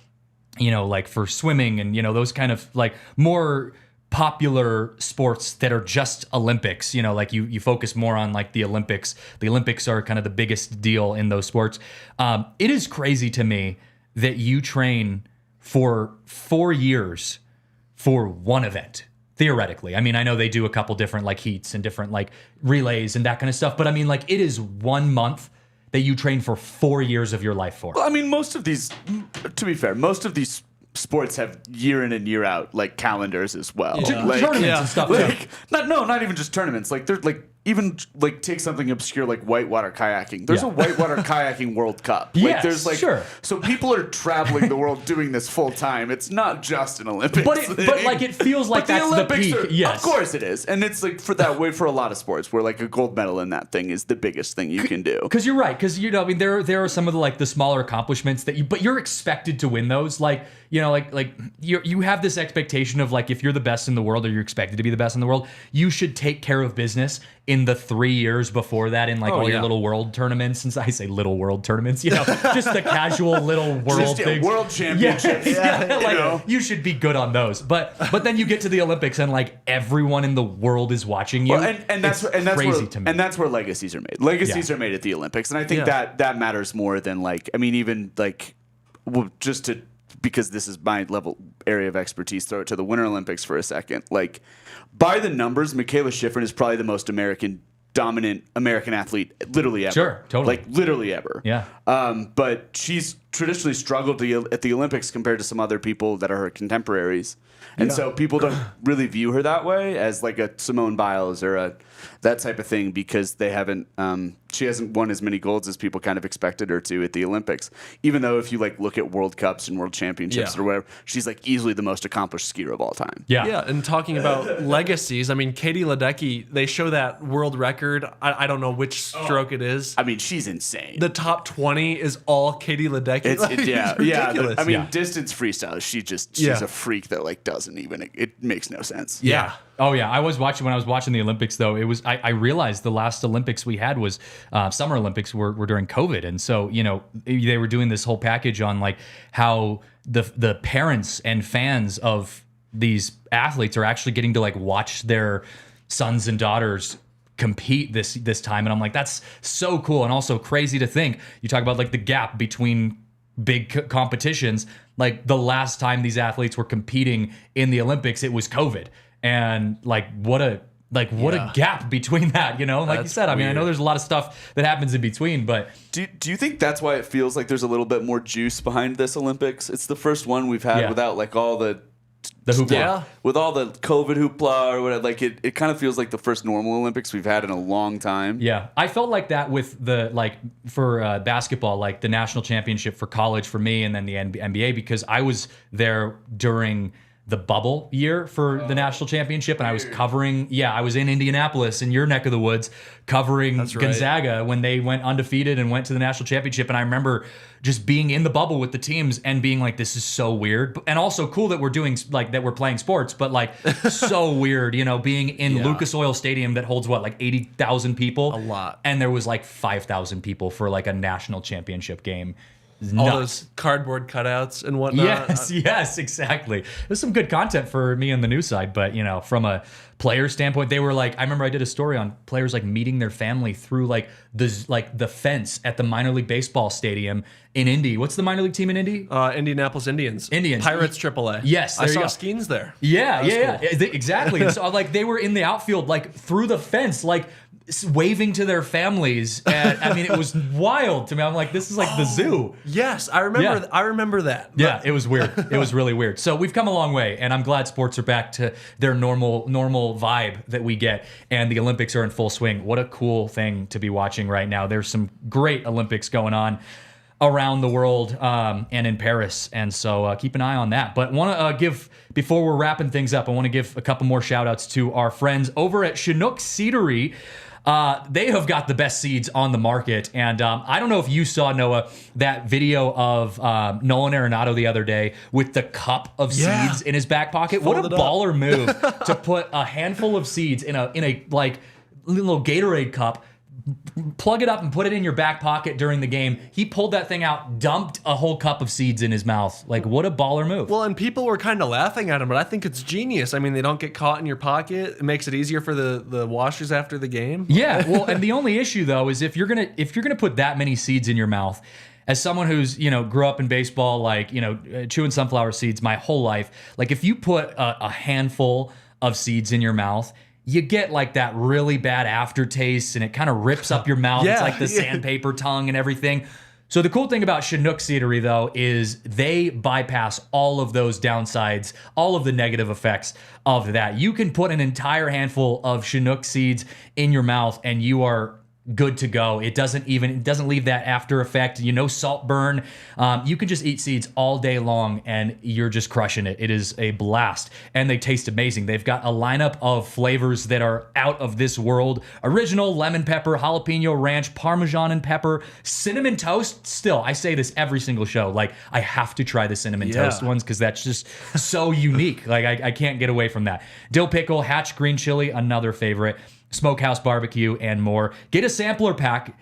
S1: for swimming and, those kind of more popular sports that are just Olympics, you focus more on the Olympics. The Olympics are kind of the biggest deal in those sports. It is crazy to me that you train for 4 years for one event. Theoretically. I mean, I know they do a couple different heats and different relays and that kind of stuff, but I mean, it is 1 month that you train for 4 years of your life for.
S3: Well, I mean, to be fair, most of these sports have year in and year out calendars as well.
S1: Tournaments and stuff.
S3: Not even just tournaments. They're even take something obscure like whitewater kayaking. There's a whitewater kayaking World Cup.
S1: Yes, sure.
S3: So people are traveling the world doing this full time. It's not just an Olympics.
S1: But it feels like that's the peak. Yes.
S3: Of course it is. And it's for that way for a lot of sports where a gold medal in that thing is the biggest thing you can do.
S1: Because you're right. Because I mean there are some of the smaller accomplishments but you're expected to win those. You have this expectation of if you're the best in the world or you're expected to be the best in the world, you should take care of business in in the 3 years before that in like your little world tournaments. Since I say little world tournaments, just the casual little world things.
S3: World championships.
S1: You should be good on those. But then you get to the Olympics and like everyone in the world is watching you.
S3: Well, and that's
S1: crazy
S3: where,
S1: to me.
S3: And that's where legacies are made. Legacies are made at the Olympics, and I think that matters more than even because this is my area of expertise, throw it to the Winter Olympics for a second. Like, by the numbers, Michaela Schifrin is probably the most dominant American athlete literally ever.
S1: Sure, totally.
S3: Like, literally ever.
S1: Yeah.
S3: But she's traditionally struggled at the Olympics compared to some other people that are her contemporaries. And so people don't really view her that way as like a Simone Biles or that type of thing, because she hasn't won as many golds as people kind of expected her to at the Olympics. Even though if you like look at World Cups and World Championships or whatever, she's like easily the most accomplished skier of all time.
S2: Yeah. And talking about legacies, I mean, Katie Ledecky, they show that world record. I don't know which stroke it is.
S3: I mean, she's insane.
S2: The top 20 is all Katie Ledecky.
S3: It's
S2: ridiculous.
S3: I mean, distance freestyle, she's a freak that like doesn't even, it makes no sense.
S2: Yeah.
S1: Oh yeah, when I was watching the Olympics though, it was I realized the last Olympics we had was Summer Olympics were during COVID, and so they were doing this whole package on like how the parents and fans of these athletes are actually getting to like watch their sons and daughters compete this time, and I'm like, that's so cool, and also crazy to think. You talk about like the gap between big competitions. Like the last time these athletes were competing in the Olympics, it was COVID. And what a gap between that, like you said. I mean, I know there's a lot of stuff that happens in between, but
S3: do you think that's why it feels like there's a little bit more juice behind this Olympics? It's the first one we've had without like all the hoopla, with all the COVID hoopla or whatever. Like it kind of feels like the first normal Olympics we've had in a long time.
S1: Yeah, I felt like that with the for basketball, like the national championship for college for me, and then the NBA, because I was there during the bubble year for the national championship, and I was covering, I was in Indianapolis in your neck of the woods covering Gonzaga when they went undefeated and went to the national championship. And I remember just being in the bubble with the teams and being like, this is so weird. And also cool that we're doing that we're playing sports, but like so weird, being in Lucas Oil Stadium that holds 80,000 people.
S2: A lot.
S1: And there was 5,000 people for like a national championship game.
S2: All those cardboard cutouts and whatnot.
S1: Yes, exactly. There's some good content for me on the news side, but from a player standpoint, they were like, I remember I did a story on players like meeting their family through the fence at the minor league baseball stadium in Indy. What's the minor league team in Indy?
S2: Indianapolis Indians.
S1: Pirates
S2: Pirates AAA.
S1: Yes,
S2: I saw Skeens there.
S1: Yeah, exactly. And so they were in the outfield through the fence, waving to their families, and I mean, it was wild to me. I'm like, this is like the zoo.
S2: Yes, I remember. I remember that.
S1: Yeah, it was weird. It was really weird. So we've come a long way, and I'm glad sports are back to their normal vibe that we get, and the Olympics are in full swing. What a cool thing to be watching right now. There's some great Olympics going on around the world and in Paris, and so keep an eye on that. But want to give, before we're wrapping things up, I want to give a couple more shout outs to our friends over at Chinook Seedery. They have got the best seeds on the market. And I don't know if you saw, Noah, that video of Nolan Arenado the other day with the cup of seeds in his back pocket. What a baller move to put a handful of seeds in a little Gatorade cup, plug it up and put it in your back pocket during the game. He pulled that thing out, dumped a whole cup of seeds in his mouth. What a baller move.
S2: Well, and people were kind of laughing at him, but I think it's genius. I mean, they don't get caught in your pocket. It makes it easier for the washers after the game.
S1: Yeah, well, and the only issue though is if you're gonna put that many seeds in your mouth, as someone who's grew up in baseball, chewing sunflower seeds my whole life, if you put a handful of seeds in your mouth, you get that really bad aftertaste, and it kind of rips up your mouth. It's like the sandpaper tongue and everything. So the cool thing about Chinook Seedery, though, is they bypass all of those downsides, all of the negative effects of that. You can put an entire handful of Chinook seeds in your mouth, and you are good to go. It doesn't leave that after effect. Salt burn. You can just eat seeds all day long and you're just crushing it. It is a blast, and they taste amazing. They've got a lineup of flavors that are out of this world: original, lemon pepper, jalapeno ranch, Parmesan and pepper, cinnamon toast. Still, I say this every single show. I have to try the cinnamon toast ones because that's just so unique. I can't get away from that. Dill pickle, hatch green chili, another favorite. smokehouse barbecue, and more. Get a sampler pack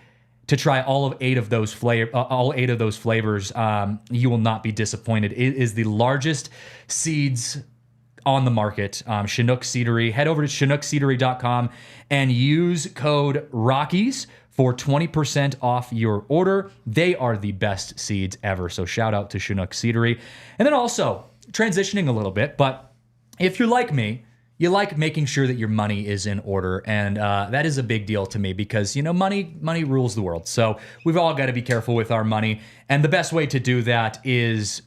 S1: to try all 8 of those flavors. You will not be disappointed. It is the largest seeds on the market. Chinook Seedery. Head over to chinookseedery.com and use code Rockies for 20% off your order. They are the best seeds ever. So shout out to Chinook Seedery. And then also transitioning a little bit, but if you're like me, you like making sure that your money is in order, and that is a big deal to me because, money rules the world. So we've all got to be careful with our money, and the best way to do that is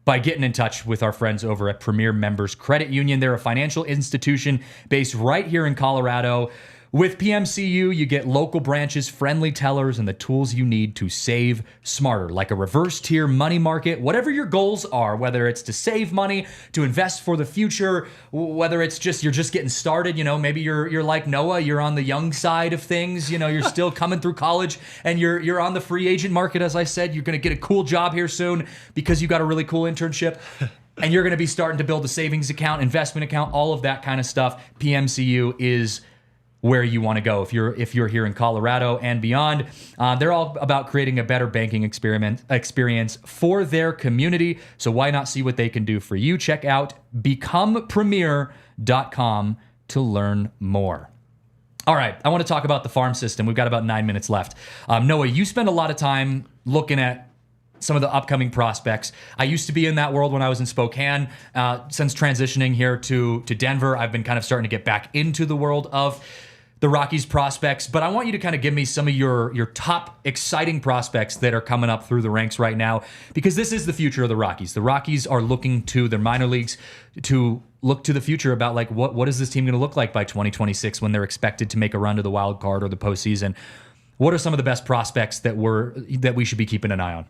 S1: by getting in touch with our friends over at Premier Members Credit Union. They're a financial institution based right here in Colorado. With PMCU, you get local branches, friendly tellers, and the tools you need to save smarter, like a reverse tier money market. Whatever your goals are, whether it's to save money, to invest for the future, whether it's just you're just getting started, maybe you're like Noah, you're on the young side of things, you're still coming through college and you're on the free agent market. As I said, you're going to get a cool job here soon because you got a really cool internship. And you're going to be starting to build a savings account, investment account, all of that kind of stuff. PMCU is where you want to go if you're here in Colorado and beyond. They're all about creating a better banking experience for their community. So why not see what they can do for you? Check out becomepremier.com to learn more. All right, I want to talk about the farm system. We've got about 9 minutes left. Noah, you spend a lot of time looking at some of the upcoming prospects. I used to be in that world when I was in Spokane. Since transitioning here to Denver, I've been kind of starting to get back into the world of the Rockies prospects, but I want you to kind of give me some of your top exciting prospects that are coming up through the ranks right now, because this is the future of the Rockies. The Rockies are looking to their minor leagues to look to the future about like what is this team going to look like by 2026 when they're expected to make a run to the wild card or the postseason. What are some of the best prospects that we should be keeping an eye on?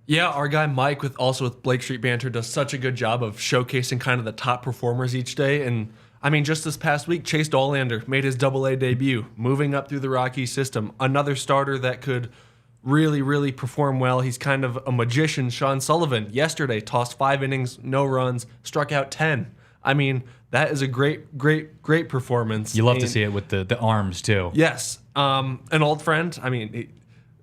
S2: Yeah, our guy Mike with Blake Street Banter does such a good job of showcasing kind of the top performers each day. And I mean, just this past week, Chase Dollander made his AA debut, moving up through the Rockies system. Another starter that could really, really perform well. He's kind of a magician. Sean Sullivan yesterday tossed 5 innings, no runs, struck out 10. I mean, that is a great performance.
S1: You love to see it with the arms too.
S2: Yes. An old friend,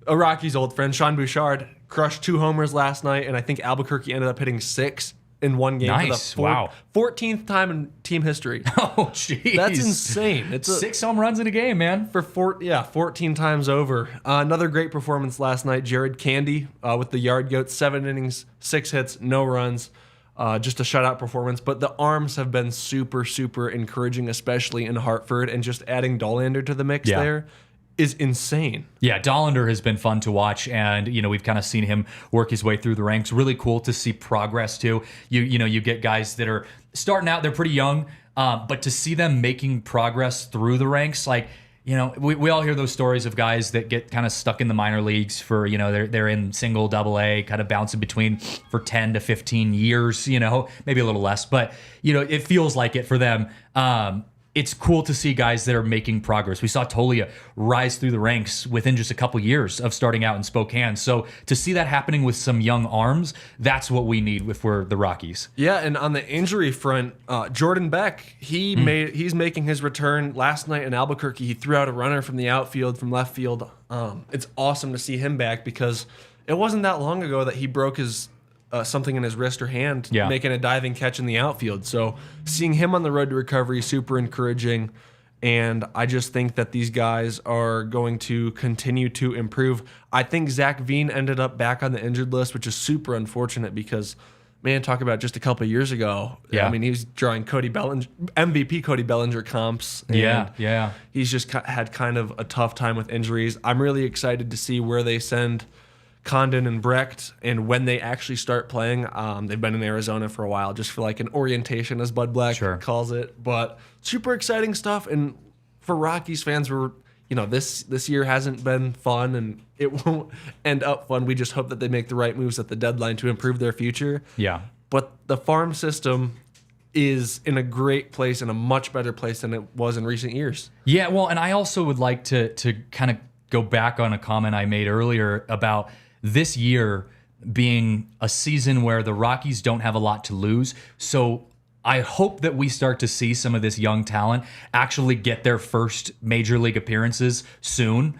S2: a Rockies old friend, Sean Bouchard, crushed 2 homers last night, and I think Albuquerque ended up hitting 6 in one game.
S1: Nice.
S2: For the 14th time in team history.
S1: Oh, jeez.
S2: That's insane. It's
S1: 6 home runs in a game, man.
S2: 14 times over. Another great performance last night. Jared Candy with the Yard Goats, 7 innings, 6 hits, no runs. Just a shutout performance. But the arms have been super, super encouraging, especially in Hartford. And just adding Dollander to the mix there is insane. Yeah,
S1: Dollander has been fun to watch, and we've kind of seen him work his way through the ranks. Really cool to see progress too. You get guys that are starting out, they're pretty young, but to see them making progress through the ranks, like we all hear those stories of guys that get kind of stuck in the minor leagues for they're in single, double A, kind of bouncing between for 10 to 15 years, maybe a little less, but it feels like it for them. It's cool to see guys that are making progress. We saw Tolia rise through the ranks within just a couple years of starting out in Spokane. So to see that happening with some young arms, that's what we need if we're the Rockies.
S2: Yeah, and on the injury front, Jordan Beck, he's making his return. Last night in Albuquerque, he threw out a runner from the outfield, from left field. It's awesome to see him back because it wasn't that long ago that he broke his something in his wrist or hand, making a diving catch in the outfield. So seeing him on the road to recovery, super encouraging. And I just think that these guys are going to continue to improve. I think Zach Veen ended up back on the injured list, which is super unfortunate because, man, talk about just a couple of years ago.
S1: Yeah.
S2: I mean, he was drawing MVP Cody Bellinger comps.
S1: Yeah.
S2: He's just had kind of a tough time with injuries. I'm really excited to see where they send Condon and Brecht, and when they actually start playing. They've been in Arizona for a while, just for like an orientation, as Bud Black calls it. But super exciting stuff. And for Rockies fans, this year hasn't been fun, and it won't end up fun. We just hope that they make the right moves at the deadline to improve their future.
S1: Yeah.
S2: But the farm system is in a great place, and a much better place than it was in recent years.
S1: Yeah, well, and I also would like to kind of go back on a comment I made earlier about this year being a season where the Rockies don't have a lot to lose. So I hope that we start to see some of this young talent actually get their first major league appearances soon.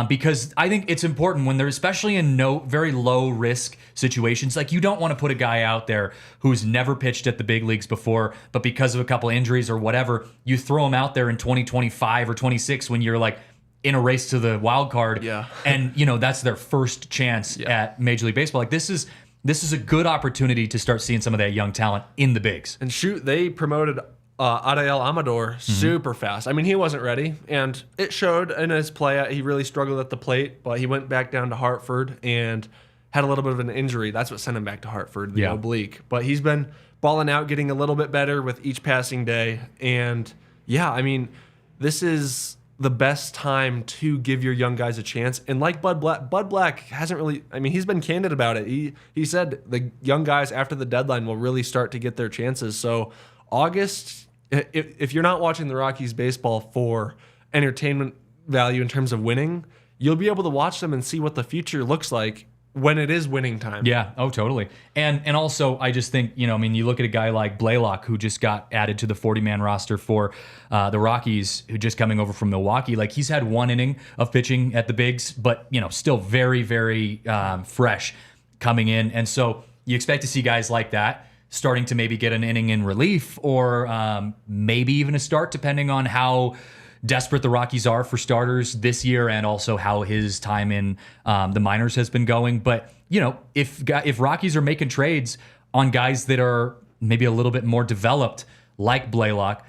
S1: Because I think it's important when they're especially in very low risk situations. Like, you don't want to put a guy out there who's never pitched at the big leagues before, but because of a couple injuries or whatever, you throw him out there in 2025 or 26 when you're like in a race to the wild card.
S2: Yeah.
S1: And that's their first chance at Major League Baseball. Like, this is a good opportunity to start seeing some of that young talent in the bigs.
S2: And shoot, they promoted Adael Amador super fast. I mean, he wasn't ready, and it showed in his play. He really struggled at the plate, but he went back down to Hartford and had a little bit of an injury. That's what sent him back to Hartford, the oblique. But he's been balling out, getting a little bit better with each passing day. And yeah, I mean, this is the best time to give your young guys a chance. And like Bud Black hasn't really, I mean, he's been candid about it. He said the young guys after the deadline will really start to get their chances. So August, if you're not watching the Rockies baseball for entertainment value in terms of winning, you'll be able to watch them and see what the future looks like when it is winning time.
S1: Yeah, oh, totally. And also, I just think, I mean, you look at a guy like Blaylock, who just got added to the 40-man roster for the Rockies, who just coming over from Milwaukee. Like, he's had one inning of pitching at the bigs, but, still very, very fresh coming in. And so you expect to see guys like that starting to maybe get an inning in relief, or maybe even a start, depending on how desperate the Rockies are for starters this year, and also how his time in the minors has been going. But if Rockies are making trades on guys that are maybe a little bit more developed, like Blaylock,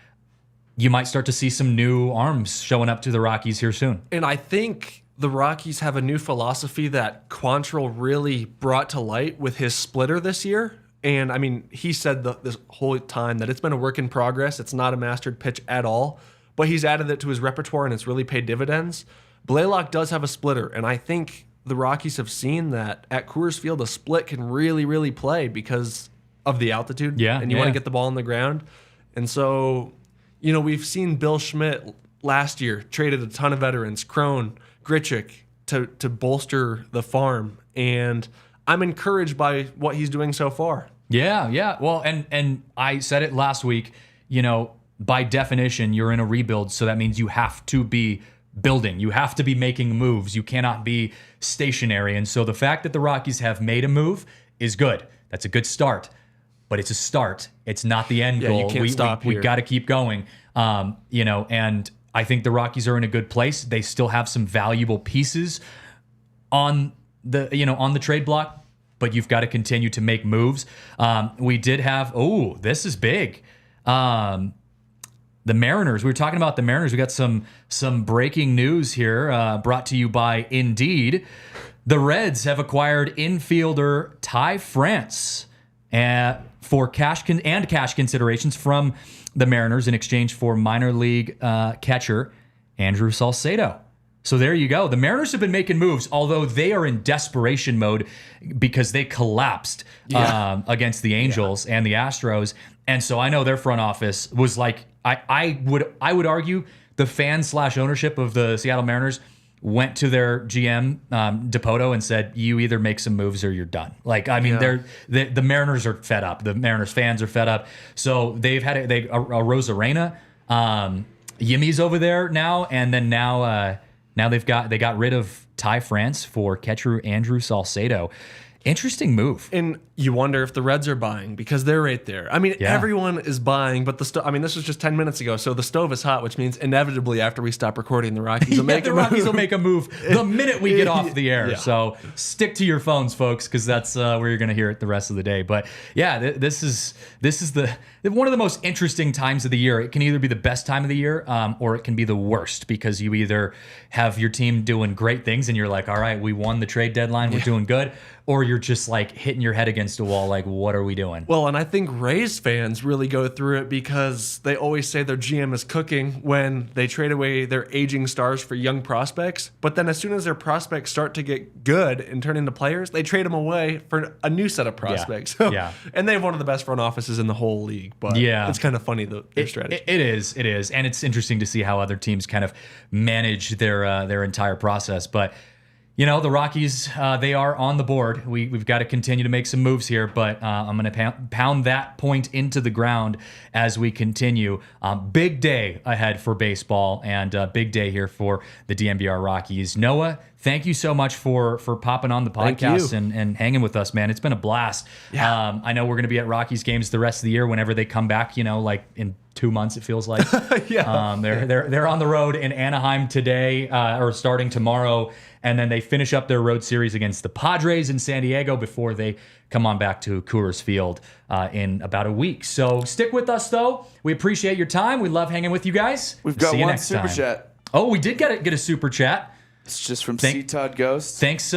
S1: you might start to see some new arms showing up to the Rockies here soon.
S2: And I think the Rockies have a new philosophy that Quantrill really brought to light with his splitter this year. And I mean, he said this whole time that it's been a work in progress. It's not a mastered pitch at all, but he's added it to his repertoire and it's really paid dividends. Blaylock does have a splitter, and I think the Rockies have seen that at Coors Field, a split can really, really play because of the altitude.
S1: Yeah,
S2: and you want to get the ball on the ground. And so, we've seen Bill Schmidt last year traded a ton of veterans, Crone, Grichuk, to bolster the farm. And I'm encouraged by what he's doing so far.
S1: Yeah. Well, and I said it last week, by definition, you're in a rebuild. So that means you have to be building. You have to be making moves. You cannot be stationary. And so the fact that the Rockies have made a move is good. That's a good start. But it's a start. It's not the end goal.
S2: You can't stop here.
S1: We got to keep going. And I think the Rockies are in a good place. They still have some valuable pieces on the trade block, but you've got to continue to make moves. We did have, this is big. The Mariners. We were talking about the Mariners. We got some breaking news here, brought to you by Indeed. The Reds have acquired infielder Ty France for cash considerations from the Mariners in exchange for minor league catcher Andrew Salcedo. So there you go. The Mariners have been making moves, although they are in desperation mode because they collapsed against the Angels and the Astros. And so I know their front office was like, I would argue the fan/ownership of the Seattle Mariners went to their GM Dipoto and said, "You either make some moves or you're done." Like, I mean, the Mariners are fed up. The Mariners fans are fed up. So they've had a Rosarena, Yimmy's over there now, and then now they got rid of Ty France for catcher Andrew Salcedo. Interesting move.
S2: And you wonder if the Reds are buying because they're right there. I mean, everyone is buying, but this was just 10 minutes ago, so the stove is hot, which means inevitably after we stop recording, the Rockies will make a move.
S1: The Rockies will make a move the minute we get off the air.
S2: Yeah.
S1: So stick to your phones, folks, because that's where you're going to hear it the rest of the day. But yeah, this is one of the most interesting times of the year. It can either be the best time of the year, or it can be the worst, because you either have your team doing great things and you're like, all right, we won the trade deadline, we're doing good, or you're just like hitting your head against a wall like, what are we doing?
S2: Well, and I think Rays fans really go through it because they always say their GM is cooking when they trade away their aging stars for young prospects. But then as soon as their prospects start to get good and turn into players, they trade them away for a new set of prospects.
S1: Yeah.
S2: And they have one of the best front offices in the whole league. But it's kind of funny, their strategy.
S1: It is. And it's interesting to see how other teams kind of manage their entire process. But The Rockies, they are on the board. We've got to continue to make some moves here, but I'm going to pound that point into the ground as we continue. Big day ahead for baseball, and big day here for the DNVR Rockies. Noah, thank you so much for popping on the podcast and hanging with us, man. It's been a blast. Yeah. I know we're going to be at Rockies games the rest of the year whenever they come back, like in 2 months, it feels like. Yeah. They're on the road in Anaheim today, or starting tomorrow, and then they finish up their road series against the Padres in San Diego before they come on back to Coors Field in about a week. So stick with us, though. We appreciate your time. We love hanging with you guys.
S3: We've got one super chat.
S1: Oh, we did get a super chat.
S3: It's just from C. Todd Ghost.
S1: Thanks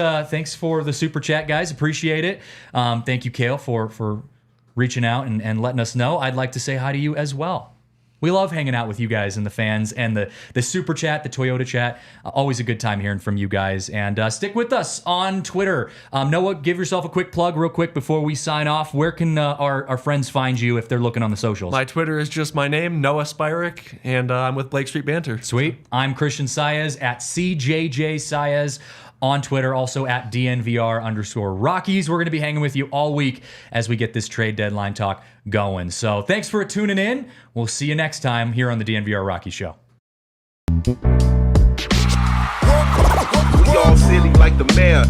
S1: for the super chat, guys. Appreciate it. Thank you, Kale, for reaching out and letting us know. I'd like to say hi to you as well. We love hanging out with you guys and the fans, and the super chat, the Toyota chat. Always a good time hearing from you guys. And stick with us on Twitter. Noah, give yourself a quick plug real quick before we sign off. Where can our friends find you if they're looking on the socials?
S2: My Twitter is just my name, Noah Spirek, and I'm with Blake Street Banter.
S1: Sweet. I'm Christian Saez at CJJ Saez on Twitter, also at DNVR_Rockies. We're going to be hanging with you all week as we get this trade deadline talk going. So thanks for tuning in. We'll see you next time here on the DNVR Rockies Show.
S4: We all silly like the mayor.